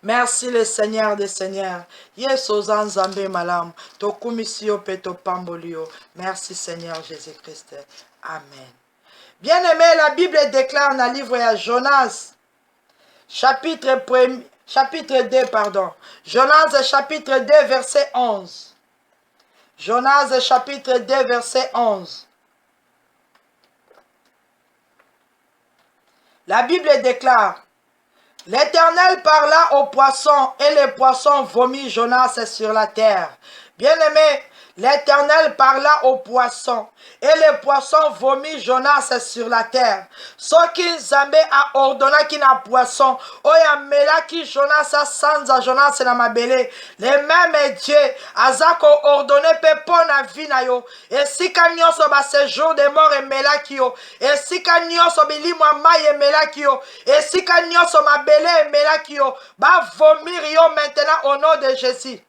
Merci le Seigneur des Seigneurs. Yes ozanzambe malam. Tokumisio peto pambolio. Merci Seigneur Jésus-Christ. Amen. Bien-aimé, la Bible déclare dans le livre de Jonas, chapitre 2, pardon. Jonas chapitre 2, verset 11. Jonas chapitre 2, verset 11. La Bible déclare, l'Éternel parla aux poissons et les poissons vomit Jonas sur la terre. Bien-aimé, l'Éternel parla aux poissons et les poissons vomit Jonas sur la terre. Soki Nzambe a ordonné na poisson, oya melaki Jonas sanza Jonas na mabele. Le même Dieu azako ordonné pe pona vi na yo. Esika nyonso ba séjour de mort e melaki yo. Esika nyonso bilimo mai e melaki yo. Esika nyonso mabele e melaki yo. Ba vomir yo maintenant au nom de Jésus.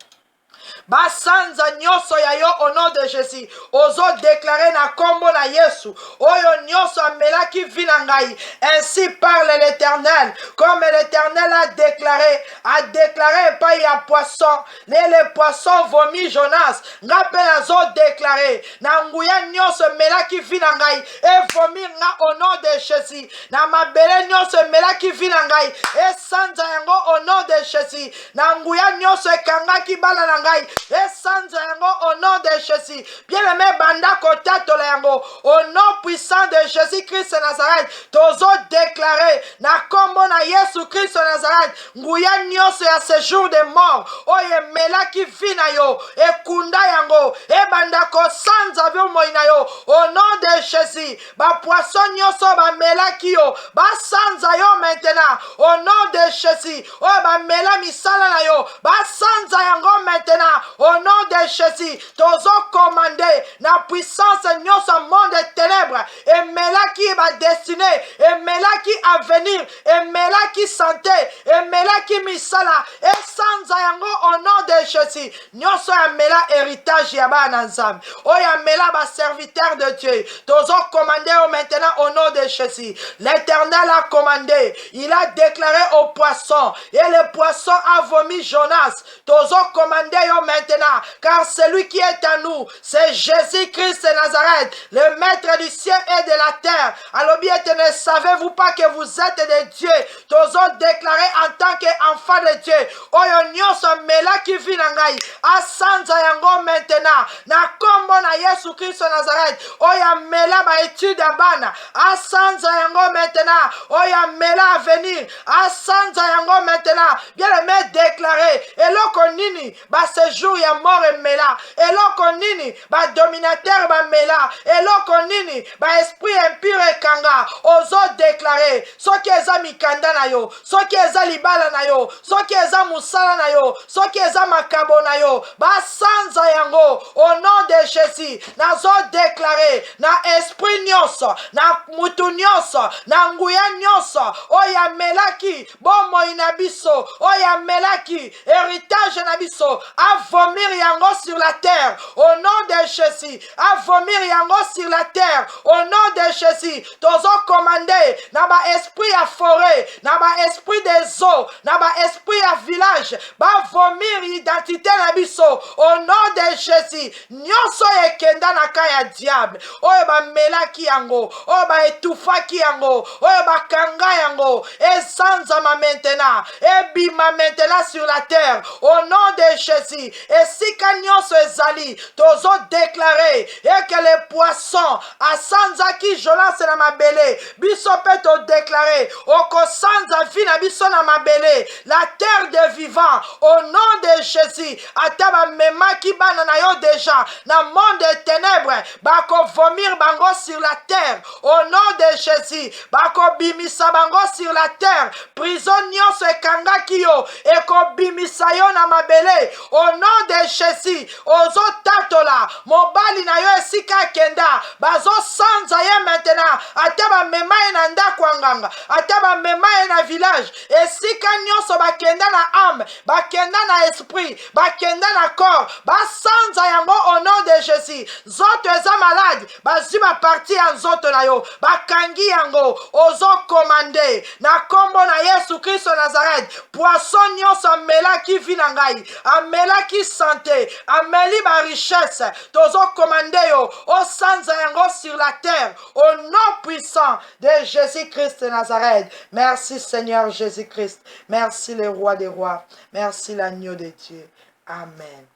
Basanza nyoso ya yo au nom de Jésus. Ozo déclarer na kombo na Yesu. Oyo nyoso amelaki vinangai. Ainsi parle l'Éternel. Comme l'Éternel a déclaré pas ya poisson. Les poissons vomi Jonas. Ngapel azo déclaré. Na nguya nyoso melaki vinangai. Et vomir na au nom de Jésus. Na mabele nyoso melaki vinangai. Et sanza yango au nom de Jésus. Na nguya nyoso ekangaki bala nangai. Et sanza yango au nom de Jésus. Bien-aimé banda kotato la yango. Au nom puissant de Jésus-Christ de Nazareth. Tozo déclaré. Na kombo na Yesu Christ de Nazareth. Nguya nyoso ya séjour de mort. Oye melaki vina yo. E kunda yango. E banda ko sanza vyo moina yo. Au nom de Jésus. Ba poisson nyoso ba melaki yo. Ba sanza yo maintenant. Au nom de Jésus. Oh ba mela misala na yo. Ba sanza yango maintenant. Au nom de Jésus, tozo commandé na puissance nyonso monde des ténèbres et melaki ba destiné et melaki avenir et melaki santé et melaki misala et sanza yango au nom de Jésus nyonso ya mela héritage ya bana nzambe o ya mela ba serviteur de Dieu tozo commandé maintenant au nom de Jésus. L'Éternel a commandé, il a déclaré aux poissons et le poisson a vomi Jonas. Tozo commandé maintenant, car celui qui est à nous, c'est Jésus-Christ de Nazareth, le maître du ciel et de la terre. Alors bien, ne savez-vous pas que vous êtes des dieux? Tozo déclaré en tant qu'enfant de Dieu. Oyo nyoso mela ki vinangai. Asanza yango maintenant. Na kombo na Yesu Christ de Nazareth. Oya mela ba étude bana. Asanza yango maintenant. Oya mela à venir. Asanza yango maintenant. Bien aimé déclaré. Eloko nini ba séjour ya mort et mela. Eloko nini ba dominateur ba mela. Eloko nini ba esprit impur et kanga. Ozo déclaré. Soki eza mikanda na yo. Soki eza libala na yo. Soki eza musala na yo. Soki eza makabo na yo. Ba sanza yango. Au nom de Jésus. Nazo déclaré. Na esprit nyonso. Na mutu nyonso. Na nguya nyonso. Oya melaki. Bomo inabiso. Oya melaki. Héritage nabiso. A vomir yango sur la terre. Au nom de Jésus. A vomir yango sur la terre. Au nom de Jésus. Tozo commandé. Na ba esprit à forêt. Na ba esprit des eaux. Na ba esprit à village. Ba vomir identité nabiso. Au nom de Jésus. Nyonso ekenda na kaya diable. Oyo ba melaki yango. Oyo ba etufaki yango. Oyo ba kanga yango. Et sans ma maintenant. Et bima maintenant sur la terre. Au nom nom de Jésus. Et si Kanyoso ezali, tozo déclaré, et que les poissons, à Sanzaki, Jolas na mabele, biso pe to déclaré, oko Sanza vina biso na mabele, la terre des vivants, au nom de Jésus, ataba mema ki bana na yo déjà, na monde des ténèbres, bako vomir bango sur la terre, au nom de Jésus, bako bimisa bango sur la terre, prison nyonso ekangaki yo, eko bimisa yo na mabele, au nom de Jésus, ozo tatola, mobali na yo esika kenda, bazo sanza ye maintenant, ataba mema ye na ndako nganga, ataba mema ye na village, esika nyonso bakenda na âme, bakenda na esprit, bakenda na corps, basanza yango au nom de Jésus. Zoto eza malade, bazwi ba parti ya nzoto na yo, bakangi yango, ozo commande, na kombo na Yesu Kristo Nazareth, poisson nyonso amelaki vi na ngai, amelaki santé, ameli ba richesse, tozo commande yo, o sanza yango sur la terre, au nom puissant de Jésus-Christ de Nazareth. Merci Seigneur Jésus-Christ, merci le roi des rois, merci l'agneau de Dieu. Amen.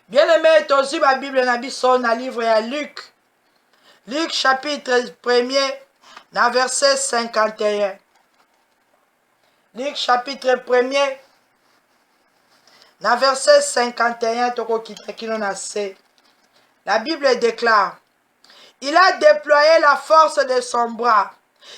Bien-aimé, tozi ba Bible na biso na livre ya Luc. Luc chapitre 1er, na verset 51. Luc chapitre 1er, na verset 51, toko kitakino na se. La Bible déclare, il a déployé la force de son bras.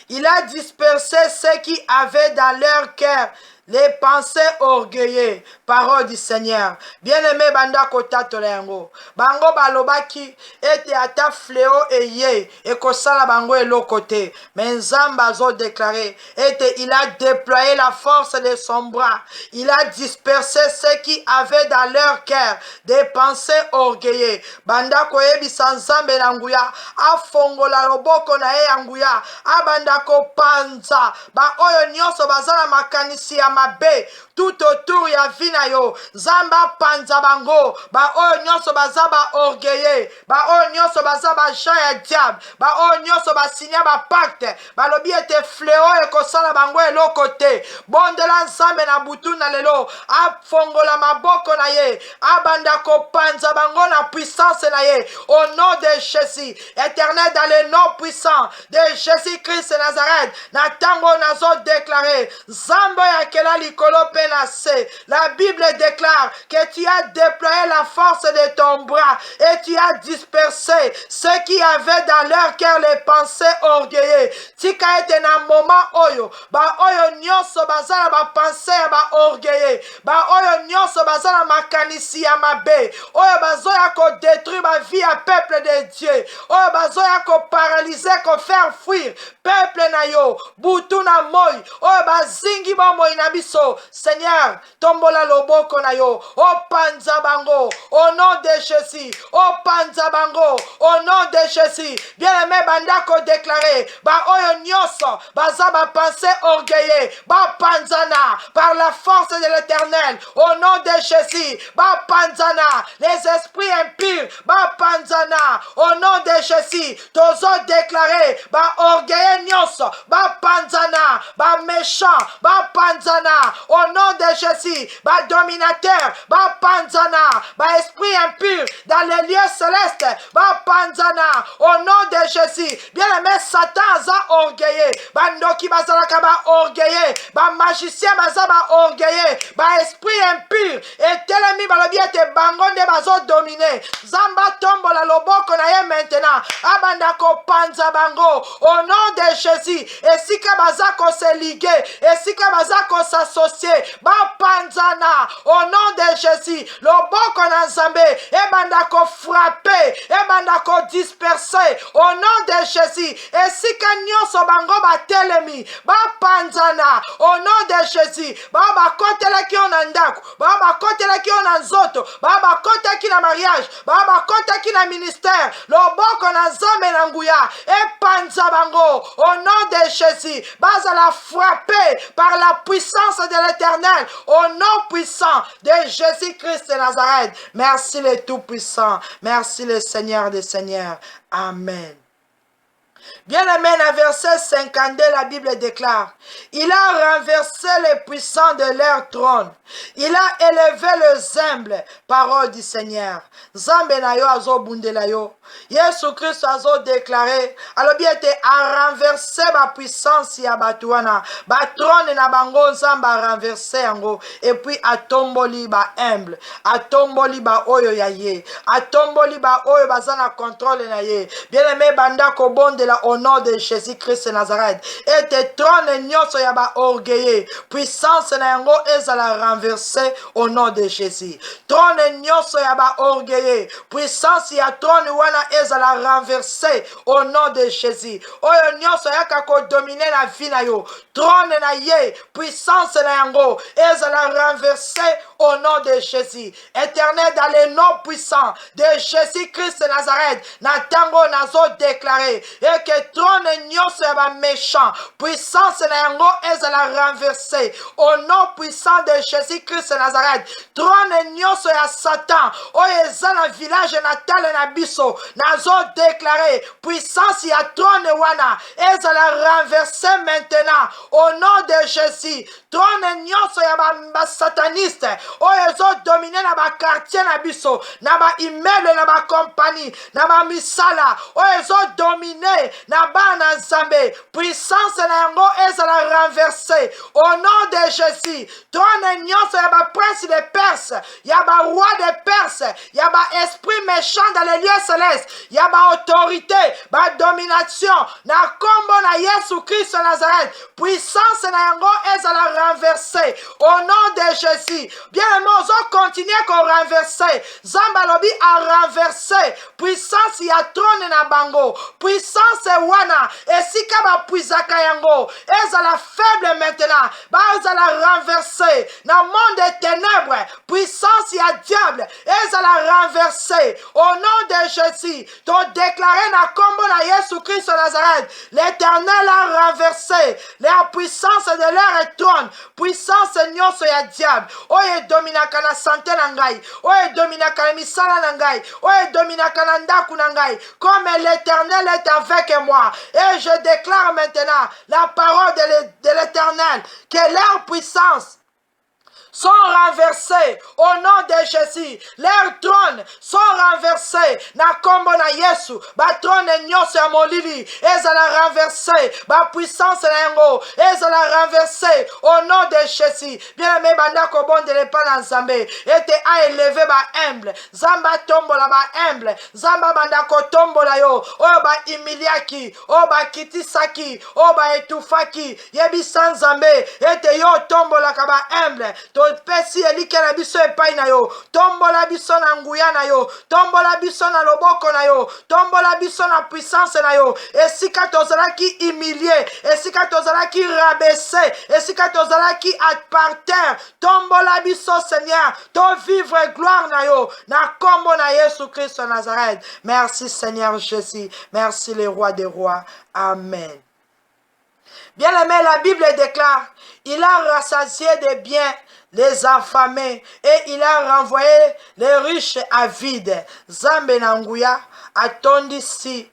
Il a dispersé ceux qui avaient dans leur cœur les pensées orgueilleuses. Parole du Seigneur. Bien-aimé banda kotatola yango. Bango balobaki ete ata fléau eye et kosala bango elokote. Mais Nzamba zo déclaré ete il a déployé la force de son bras. Il a dispersé ceux qui avaient dans leur cœur des pensées orgueilleuses. Banda koyebisa Nzambe na nguya afongola loboko na ye yanguya abanda kopanza ba oyo nyonso bazala makanisi ya mabe tout autour ya vina yo Zamba panza bango ba oyo nyonso baza ba orgueilleux ba oyo nyonso baza ba jean ya diable ba oyo nyonso basinya ba pacte balobi ete fléau ekosala bango eloko te bondela Nzambe na butu na lelo afongola maboko na ye abanda kopanza bango na puissance na ye au nom de Jésus éternel dans le nom puissant de Jésus-Christ Nazareth na tango nazo déclaré Nzambe ya kela likolo pe na se. La Bible déclare que tu as déployé la force de ton bras et tu as dispersé ceux qui avaient dans leur cœur les pensées orgueilleuses. Tika ete na moment oyo ba oyo nyonso bazala ba pensée ba orgueilleux ba oyo nyonso bazala makanisi ya mabe oyo bazoya ko détruire ba vie ya peuple de Dieu oyo bazoya ko paralyser ko faire fuir peuple na yo butu na moi oyo bazingi ba moi na biso Seigneur tombola loboko na yo o panza bango au nom de Jésus o panza bango au nom de Jésus bien-aimé bandako déclaré ba oyo nyonso baza ba pensée orgueilleux ba panzana par la force de l'Éternel au nom de Jésus ba panzana les esprits impurs ba panzana au nom de Jésus tozo déclaré ba orgueilleux nyonso ba panzana ba méchant ba panzana au nom de Jésus ba dominateur ba panzana ba esprit impur dans les lieux célestes ba panzana au nom de Jésus bien-aimé Satan aza orgueilleux bandoki bazalaka ba orgueilleux ba magicien baza ba orgueilleux ba esprit impur etelemi balobi ete bango nde bazo dominer Zamba tombola loboko na ye maintenant abanda kopanza bango au nom de Jésus esika baza ko se liguer esika baza ko s'associer ba panzana au nom de Jésus loboko na Nzambe ebanda ko frapper ebanda ko disperser au nom de Jésus esika nyonso bango batelemi ba panzana au nom de Jésus ba bakotelaki yo na ndako ba bakotelaki yo na nzoto ba bakotaki na mariage ba bakotaki na ministère loboko na Nzambe na nguya epanza bango au nom de Jésus bazala frappé par la puissance de l'Éternel au nom puissant de Jésus-Christ de Nazareth. Merci le Tout-Puissant, merci le Seigneur des Seigneurs. Amen. Bien-aimé, dans verset 52, la Bible déclare, il a renversé les puissants de leur trône. Il a élevé les humbles, parole du Seigneur. Zambe na yo azo bundela yo. Yesu Christ azo déclaré, alors bien été a renversé ma puissance ya batuana. Ba trône na bango Zamba a renversé yango. Et puis a tomboli ba humble. A tomboli ba oyo ya ye. A tomboli ba oyo bazana contrôle na ye. Bien-aimé, banda ko bondela au nom de Jésus-Christ de Nazareth. Et te trône nyonso ya ba orgueilleux. Puissance na yango ezala renversé au nom de Jésus. Trône nyonso ya ba orgueilleux. Puissance ya trône wana ezala renversé au nom de Jésus. Oyo nyonso yaka ko dominer la vie na yo. Trône na ye, puissance na yango ezala renversé au nom de Jésus. Éternel, dans le nom puissant de Jésus-Christ de Nazareth, na tango nazo déclaré et que trône nyonso ya ba méchant, puissance na yango ezala renversé au nom puissant de Jésus-Christ de Nazareth. Trône nyonso ya Satan oyo eza na village natal na biso nazo déclaré puissance ya trône wana ezala renversé maintenant au nom de Jésus. Trône nyonso ya ba sataniste oyo ezo dominer na ba quartier na biso na ba immeuble na ba compagnie na ba misala oyo ezo dominer na bana nzambe puissance na yango ezala renversé au nom de Jésus. Trône nyonso ya ba prince de Perse ya ba roi de Perse ya ba esprit méchant dans les lieux célestes ya ba autorité ba domination na kombo na Yesu Christ de Nazareth puissance na yango ezala renversé au nom de Jésus. Bien aimé, ozo continuer ko renverser Zamba lobi a renversé puissance ya trône na bango puissance wana esika ba puizaka yango ezala faible maintenant ba ezala renversé na monde des ténèbres puissance ya diable ezala renversé au nom de Jésus. To déclaré na kombo na Yesu Christ de Nazareth, l'Éternel a renversé la puissance de leur trône, puissance nyonso ya diable oyo dominaka na santé na ngai oyo dominaka na misala na ngai oyo dominaka na ndaku na ngai, comme l'Éternel est avec moi. Et je déclare maintenant la parole de l'Éternel que leur puissance sont renversés au nom de Jésus. Leurs trônes sont renversés. Na kombo na Yesu, ba trône nyonso ya molili ezala renversé, ba puissance na yango ezala renversé au nom de Jésus. Bien aimé banda ko bondele pa na Nzambe, ete a élevé ba humble. Zamba tombola ba humble. Zamba banda ko tombola yo, oyo ba humiliaki, oyo ba kitisaki, oyo ba etufaki. Yebisa Nzambe, ete yo tombola ka ba humble. Pesi elike na biso epai na yo, tombola biso na nguya na yo, tombola biso na loboko na yo, tombola biso na puissance na yo, esika tozalaki humilié, esika tozalaki rabaissé, esika tozalaki par terre, tombola biso Seigneur, to vivre gloire na yo, na kombo na Yesu Christ de Nazareth. Merci Seigneur Jésus, merci le roi des rois, amen. Bien aimé, la Bible déclare, il a rassasié de biens les affamés et il a renvoyé les riches à vide. Zambe na nguya atondisi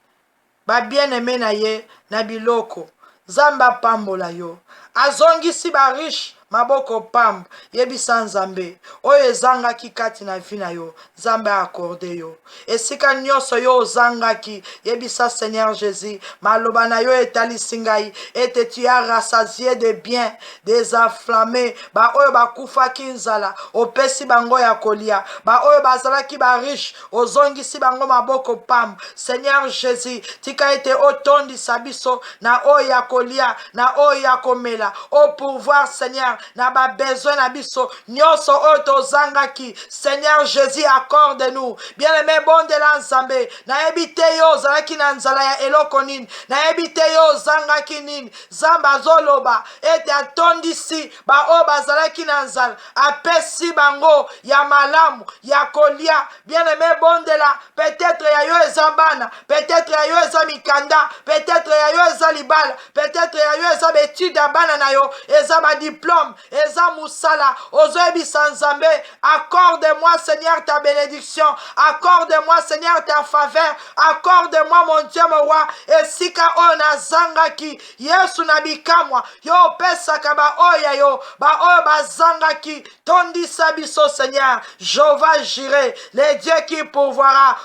ba bien-aimé na ye na biloko. Zamba pambola yo. Azongisi ba riche maboko pam yebisa Nzambe oyo ezangaki kati na vi na yo Nzambe accordé yo. Esika nyonso yo ozangaki yebisa Seigneur Jésus maloba na yo etalisi ngai ete tu as rassasié de biens des afflammés ba oyo bakufaki nzala opesi bango ya kolia ba oyo bazalaki ba riche ozongisi bango maboko pam. Seigneur Jésus tika ete otondisa biso na oyo ya kolia na oyo ya komela au pouvoir Seigneur na ba besoin na biso nyonso oyo tozangaki. Seigneur Jésus accorde-nous. Bien-aimé bonde la Nzambe nayebi te yo ozalaki na nzala ya eloko nini, nayebi te yo ozangaki nini. Zamba zoloba ete atondisi ba oyo bazalaki na nzala apesi bango ya malamu ya kolia. Bien-aimé bonde la peut-être ya yo eza bana, peut-être ya yo eza mikanda, peut-être ya yo eza libala, peut-être ya yo eza betude ya bana na yo eza ba diplôme hommes, eza musala, ozoyebi sanzambe, accorde-moi Seigneur ta bénédiction, accorde-moi Seigneur ta faveur, accorde-moi mon Dieu mon roi, esika oyo nazangaki, Yesu na bikamwa, yo pesaka ba oya yo, ba oyo bazangaki, tondisa biso Seigneur, Jéhovah Jireh, le Dieu qui pourvoira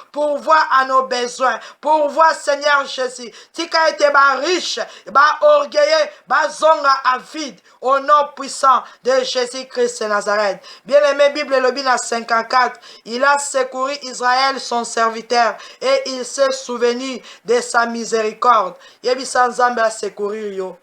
à nos besoins, pourvoit Seigneur Jésus, tika ete ba riche, ba orgueilleux, ba zonga à vide, au nom puissant de Jésus-Christ de Nazareth. Bien-aimé, Bible Lobina 54, il a secouru Israël, son serviteur, et il s'est souvenu de sa miséricorde. Yebi Sanzambe a secouru yo.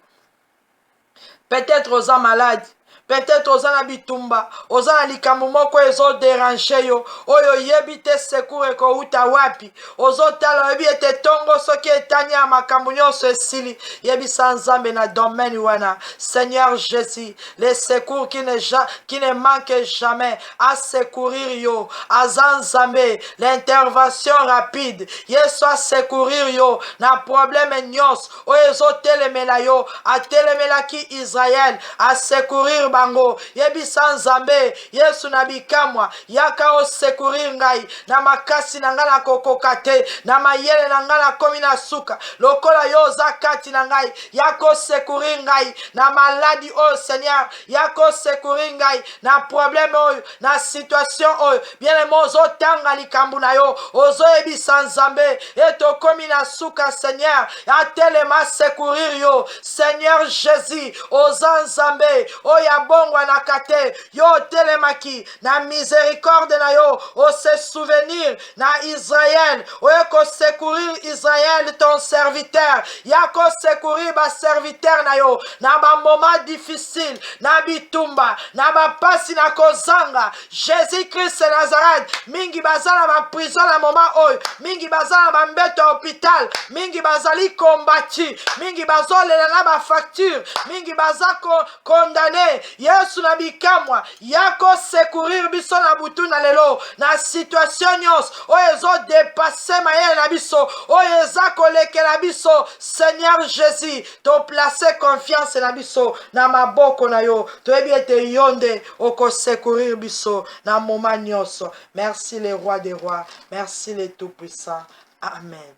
Peut-être aux malades. Peut-être oza na bitumba, oza na likambo moko ezo déranger yo, oyo yebi te secours eko uta wapi, ozo tala yebi ete tongo soki etani ya makambo nyonso esili, yebi sanzambe na domaine wana. Seigneur Jésus, les secours qui ne manquent jamais à secourir yo, à zanzambe, l'intervention rapide, yeso a secourir yo, na problème nyos, oyo ezo telemela yo, a telemela ki Israël, a secourir bango, yebi sanzambe, Yesu na bikamwa, yaka o secourir ngai, na makasi na nga na kokokate, na mayele na nga na komi na suka, lokola yo zakati na ngai, yako secourir ngai, na maladi o Seigneur, yako secourir ngai, na problème oyo, na situation oyo, bien le mozo tanga likambu na yo, ozo yebi sanzambe, eto komi na suka Seigneur, atelema secourir yo, Seigneur Jésus, ozanzambe, oya bongwa na kate, yo telemaki, na miséricorde na yo, o se souvenir na Israël, oyo ko secourir Israël ton serviteur, yako secourir ba serviteur na yo, na ba moment difficile, na bitumba, na ba pasi na kozanga, Jésus-Christ Nazareth, mingi bazala ba prison na moment oyo, mingi bazala ba mbeto hôpital, mingi bazali kombati, mingi bazolela na ba facture, mingi bazako condamné, Yesu na bikamwa, yako secourir biso na butu na lelo, na situation nyos, oyo ezo dépasser mayele na biso, oyo eza kolekela biso, Seigneur Jésus, to placer confiance na biso, na maboko na yo, to ebi ete yonde, oko secourir biso, na moment nyos. Merci le roi des rois, merci le tout-puissant. Amen.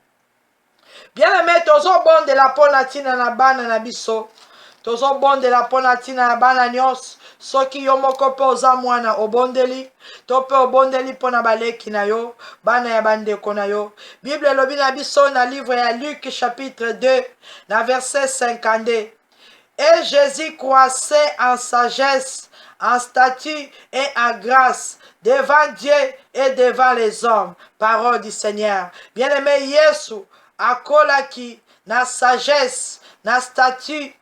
Bien-aimé, tozo bon de la ponatina na bana na biso, tozo bon de la ponatina na bana nyos, soki yo moko pe oza mwana obondeli, to pe obondeli pona baleki na yo, bana ya bandeko na yo. Bible elobi na biso na livre ya Luc chapitre 2, na verset 52. Et Jésus croissait en sagesse, en statut et en grâce, devant Dieu et devant les hommes. Parole du Seigneur. Bien-aimé, Yesu akolaki na sagesse, na statut,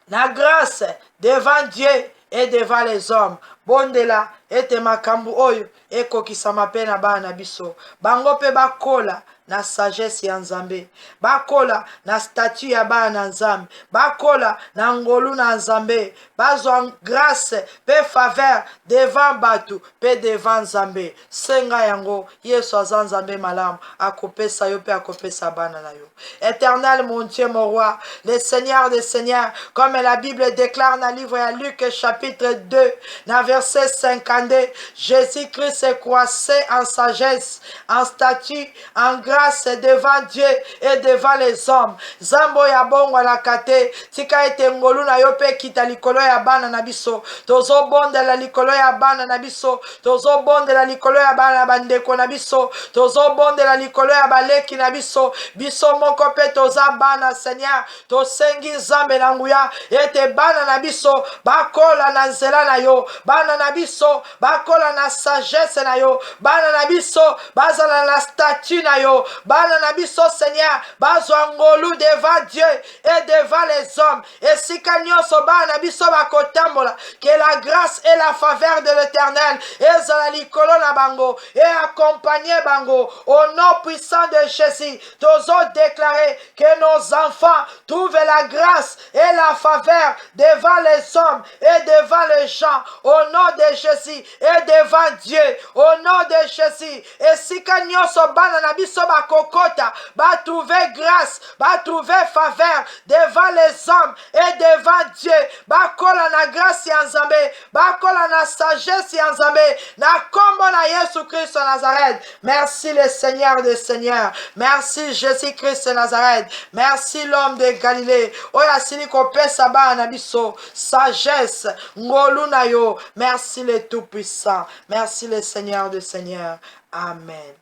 na grâce devant Dieu et devant les hommes. Bondela ete makambu oyo ekokisama pe na bana biso. Bango pe bakola na sagesse ya Nzambe, bakola na statut ya bana Nzambe, bakola na ngolu na Nzambe, bazwa grâce pe faveur devant batu pe devant Nzambe. Senga yango Yesu aza Nzambe malamu, akopesa yo pe akopesa bana na yo. Éternel mon Dieu mon roi, le Seigneur des Seigneurs, comme la Bible déclare dans le livre de Luc chapitre 2, dans verset 52, Jésus-Christ croissait en sagesse, en statut, en grâce devant Dieu et devant les hommes. Zambo ya bongo la kate, tika ete ngolu na yo pe kita likolo ya bana na biso, tozo bonde la likolo ya bana na biso, tozo bonde la likolo ya bana bandeko na biso, tozo bonde la likolo ya baleki na biso, biso moko pe toza bana Seigneur, tosengi Nzambe na nguya, ete bana na biso, bakola na nzela na yo, bana na biso, bakola na sagesse na yo, bana na biso, bazala na statut na yo, bana na biso Seigneur, bazwa ngolu devant Dieu et devant les hommes, et sika nyonso bana na biso bakotambola, que la grâce et la faveur de l'Éternel ezala likolo na bango, et accompagner bango, au nom puissant de Jésus, tozo déclarer que nos enfants trouvent la grâce et la faveur devant les hommes et devant les gens, au nom de Jésus, et devant Dieu, au nom de Jésus, et sika nyonso bana na biso bakokota, ba trouver grâce, ba trouver faveur devant les hommes et devant Dieu. Bakola na grâce ya Nzambe, bakola na sagesse ya Nzambe, na kombo na Yesu Christ de Nazareth. Merci le Seigneur des Seigneurs. Merci Jésus-Christ de Nazareth. Merci l'homme de Galilée. Oya sili kopesa ba na biso sagesse ngolu na yo. Merci le Tout-Puissant. Merci le Seigneur des Seigneurs. Amen.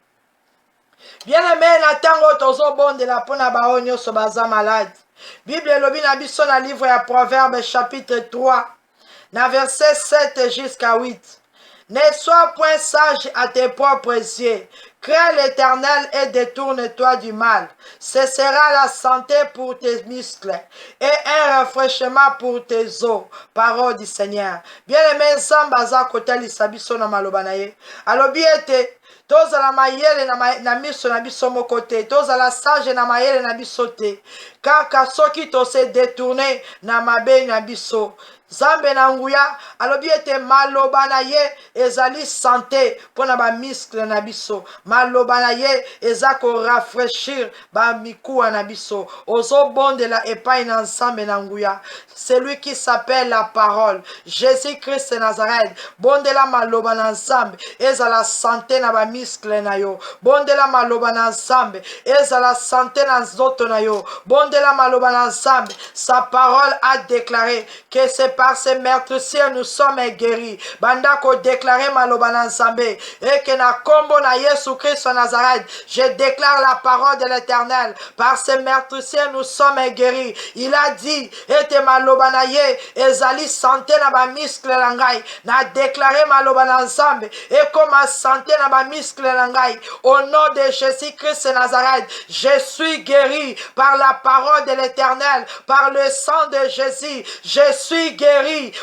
Bien-aimé, na tango tozo bonde la pona bao nyonso baza malade. Bible elobi na biso na livre ya Proverbe chapitre 3, na verset 7 jusqu'à 8. Ne sois point sage à tes propres yeux. Crains l'Éternel et détourne-toi du mal. Ce sera la santé pour tes muscles et un rafraîchissement pour tes os. Parole du Seigneur. Bien-aimé, Nzambe aza kotalisa biso na maloba na ye. Alobi ete tozala mayele na miso na biso moko te, tozala sage na mayele na biso te, kaka soki tose détourne na mabe na biso. Nzambe na nguya alobi ete maloba na ye ezali santé mpona bamiskle na biso, maloba na ye eza korafraîchir bamikuwa na biso. Ozobondela epai na Nzambe na nguya, celui qui s'appelle la parole, Jésus-Christ de Nazareth. Bondela maloba na Nzambe ezala santé na bamiskle na yo, bondela maloba na Nzambe ezala santé na nzoto na yo, bondela maloba na Nzambe. Sa parole a déclaré que c'est par ces meurtrissures nous sommes guéris. Bandako déclaré maloba na Nzambe et que na kombo na Yesu Christ de Nazareth, je déclare la parole de l'Éternel. Par ces meurtrissures nous sommes guéris. Il a dit ete maloba na ye ezali santé na ba muscle na ngai. Na déclaré maloba na Nzambe et comme santé na ba muscle na ngai. Au nom de Jésus Christ de Nazareth, je suis guéri par la parole de l'Éternel, par le sang de Jésus. Je suis guéri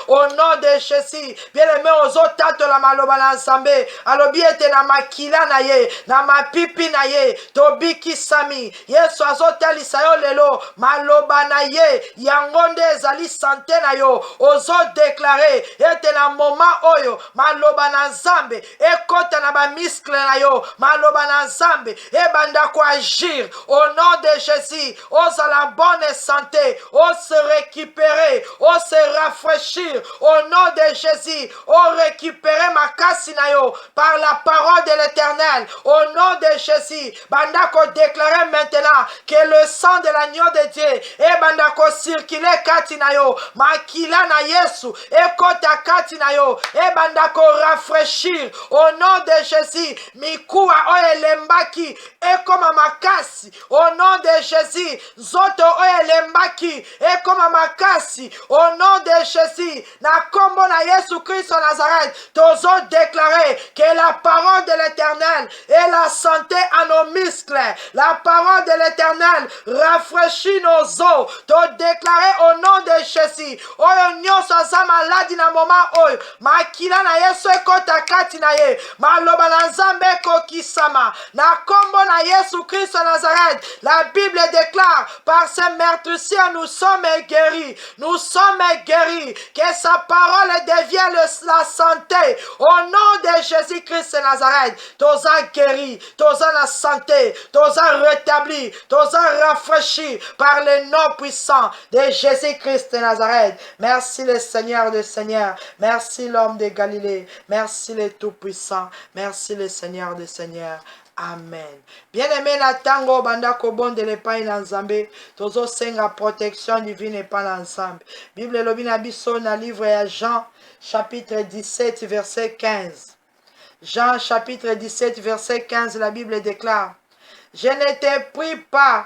au nom de Jésus. Bien-aimé, ozotato la maloba na Nzambe alobi ete na makila na ye, na mapipi na ye tobiki sami. Yesu azotalisa yo lelo maloba na ye yango nde ezali santé na yo. Ozo déclarer ete na moment oyo maloba na Nzambe ekota na ba muscle na yo, maloba na Nzambe ebanda ko agir au nom de Jésus. Ozala bonne santé, on se récupérer, on se rafraîchir au nom de Jésus, on récupérer ma kasinayo par la parole de l'Éternel au nom de Jésus. Bandako déclarer maintenant que le sang de l'agneau de Dieu et bandako circuler katinayo makila na Yesu et kota katinayo et bandako rafraîchir au nom de Jésus. Mikuwa oyelembaki et comme makasi au nom de Jésus. Zoto oyelembaki et comme makasi au nom de Jésus. Na kombo na Yesu Christ de Nazareth, tozo déclarer que la parole de l'Éternel est la santé à nos muscles. La parole de l'Éternel rafraîchit nos os. To déclarer au nom de Jésus. Oyo nyonso aza maladi na moment oyo makila na Yesu ekota kati na ye, maloba na Nzambe kokisama na kombo na Yesu Christ de Nazareth. La Bible déclare par ces meurtrissures nous sommes guéris. Nous sommes guéris. Que sa parole devienne la santé. Au nom de Jésus-Christ de Nazareth, toza guéri, toza la santé, toza rétabli, toza rafraîchi par le nom puissant de Jésus-Christ de Nazareth. Merci le Seigneur des Seigneurs. Merci l'homme de Galilée. Merci le Tout-Puissant. Merci le Seigneur des Seigneurs. Amen. Bien-aimé na tango banda kobonde le pai na Nzambe, tozo senga protection divine epai na Nzambe. Bible lobi na biso na livre ya Jean chapitre 17 verset 15. Jean chapitre 17 verset 15, la Bible déclare: je ne te prie pas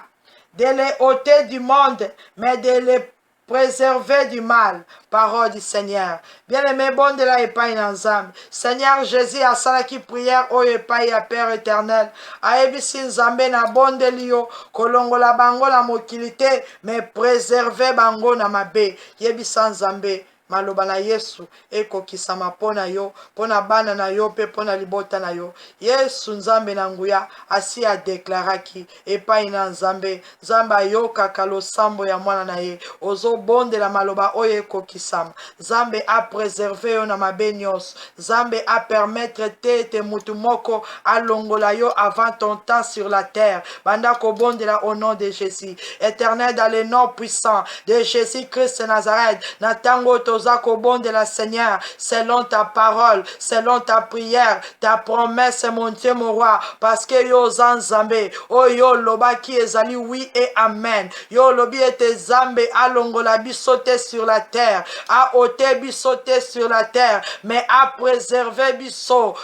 de les ôter du monde, mais de les préserver du mal. Parole du Seigneur. Bien-aimé, bon de la epai na Nzambe. Seigneur Jésus asalaki prière oyo epai ya Père éternel. Ayebisi Nzambe na bondeli yo kolongola bango na mokili te, mais préserver bango na mabe. Yebisa Nzambe maloba na Yesu ekokisama pona yo, pona bana na yo pe pona libota na yo. Yesu nzambe na nguya asi adeklaraki epai na nzambe, nzambe ayokaka losambo ya mwana na ye, ozobondela maloba oyo ekokisama. Nzambe apreserve yo na mabe nyonso, nzambe apermettre te ete mutu moko alongola yo avant ton temps sur la terre. Banda kobondela au nom de Jésus. Éternel, dans le nom puissant de Jésus-Christ de Nazareth, na tango toza kobondela Seigneur, selon ta parole, selon ta prière, ta promesse, mon Dieu, mon roi, parce que yo zanzambe, oh yo loba qui ezali oui et amen. Yo lobi ete zambe alongola bisote sur la terre, a ôté bisote sur la terre, mais a préservé biso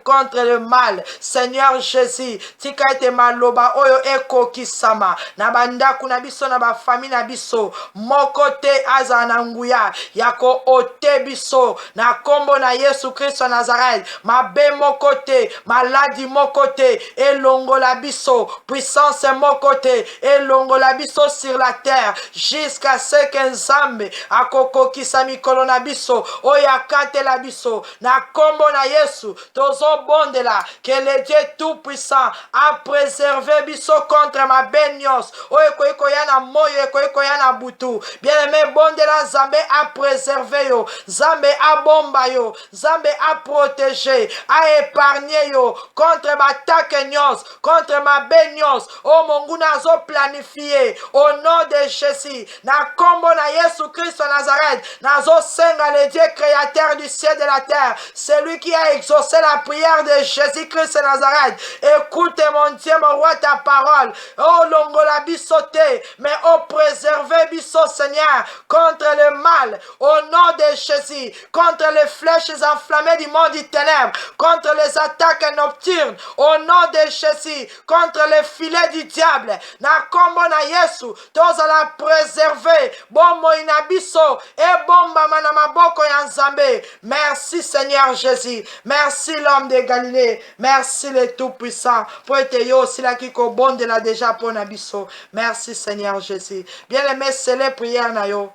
contre le mal. Seigneur Jésus, tika ete maloba oyo eko kisama na bandaku na biso na ba famille na biso moko te aza na nguya yako ote biso na kombo na Yesu Kristo Nazareth. Mabe moko te, maladi moko te, elongola biso, puissance moko te, elongola biso sur la terre, jusqu'à ce que nzambe akokokisa mikolo na biso oyo akatela biso na kombo na Yesu. Tozo bondela que le Dieu tout puissant a préservé biso contre ma benios oyo koyiko yana moyo koyiko yana butu. Bien aimé, bondela nzambe a préservé yo, nzambe a bomba yo, nzambe a protégé, a épargné yo contre battake nyos, contre ma benios. Oh monguna zo planifié au nom de Jésus, na kombo na Yesu Christ Nazareth, nazo senga le Dieu créateur du ciel et de la terre, celui qui a exaucé la prière de Jésus-Christ de Nazareth. Écoute mon Dieu, mon roi, ta parole. Oh longola bisote, mais oh préserver biso Seigneur contre le mal, au nom de Jésus, contre les flèches enflammées du monde du ténèbre, contre les attaques nocturnes, au nom de Jésus, contre les filets du diable. Na kombo na Yesu, toza la préserver, bombo inabiso, et bomba mana maboko ya nzambe. Merci Seigneur Jésus, merci l'homme de Galilée, merci le Tout-Puissant, pour être yo aussi là qui bonde là déjà pour nabiso. Merci Seigneur Jésus. Bien aimé, c'est les prières na yo.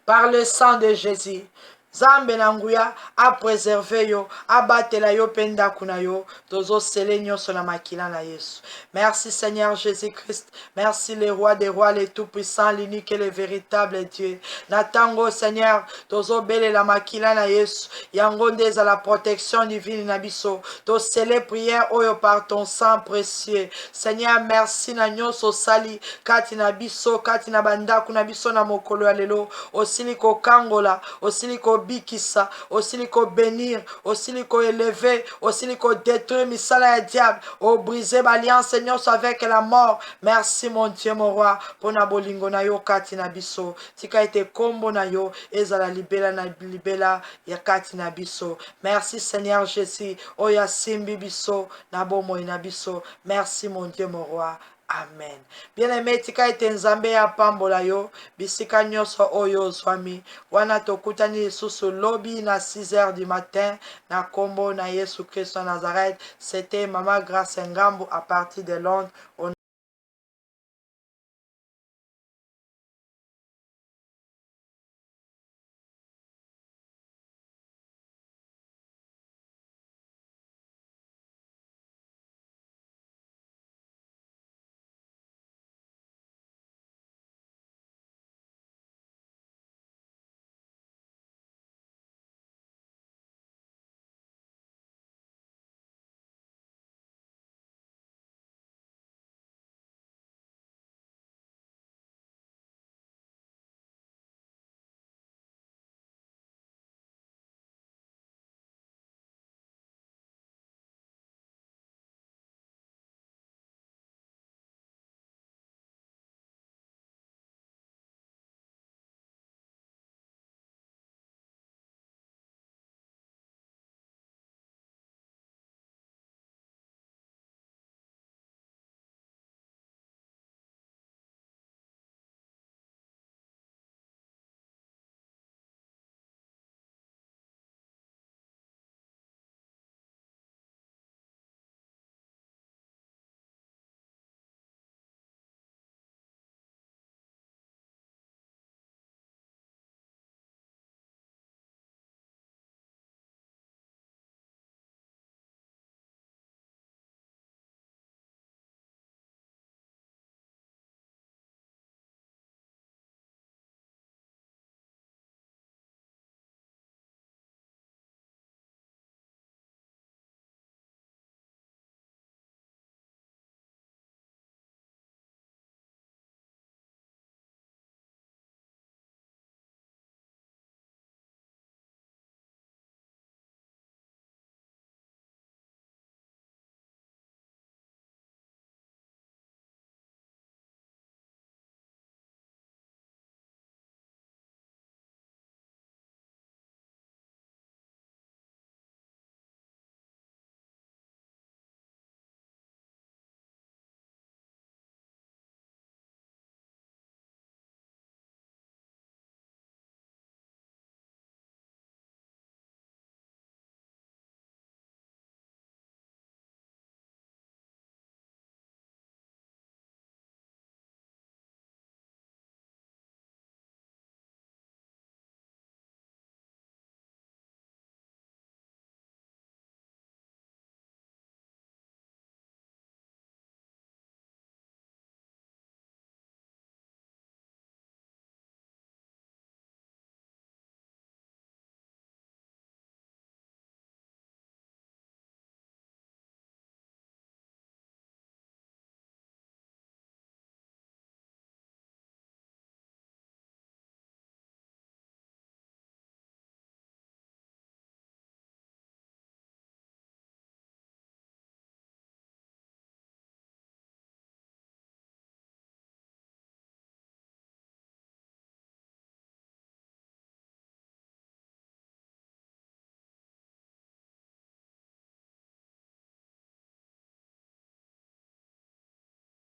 Par le sang de Jésus. Zambe na nguya a préservé yo, a batela yo penda kuna yo, tozo sele nyonso na makila na Yesu. Merci Seigneur Jésus-Christ, merci le roi des rois, le tout-puissant, l'unique et le véritable Dieu. Natango Seigneur, tozo bele la makila na Yesu, yango ndeza la protection divine na biso, to sele prière oyo par ton sang précieux. Seigneur, merci na nyonso sali, kati na biso, kati na bandaku na biso na mokolo ya lelo, osiliko kangola, osiliko bikisa, osiliko bénir, osiliko élever, osiliko détruire misala ya diable, o briser l'alliance Seigneur avec la mort. Merci mon Dieu mon roi, pour na bolingo na yo kati na biso, tika ete kombo na yo, ezala libela na libela ya kati na biso. Merci Seigneur Jésus, o ya simbi biso, na bomo ina biso. Merci mon Dieu mon roi. Amen. Bien-aimé, tika ete nzambe ya pambola yo, bisika nyonso oyo zwami, wana tokutani lisusu lobi na 6h du matin, na kombo na Yesu Christ Nazareth. C'était Maman Grace Ngambo à partir de Londres.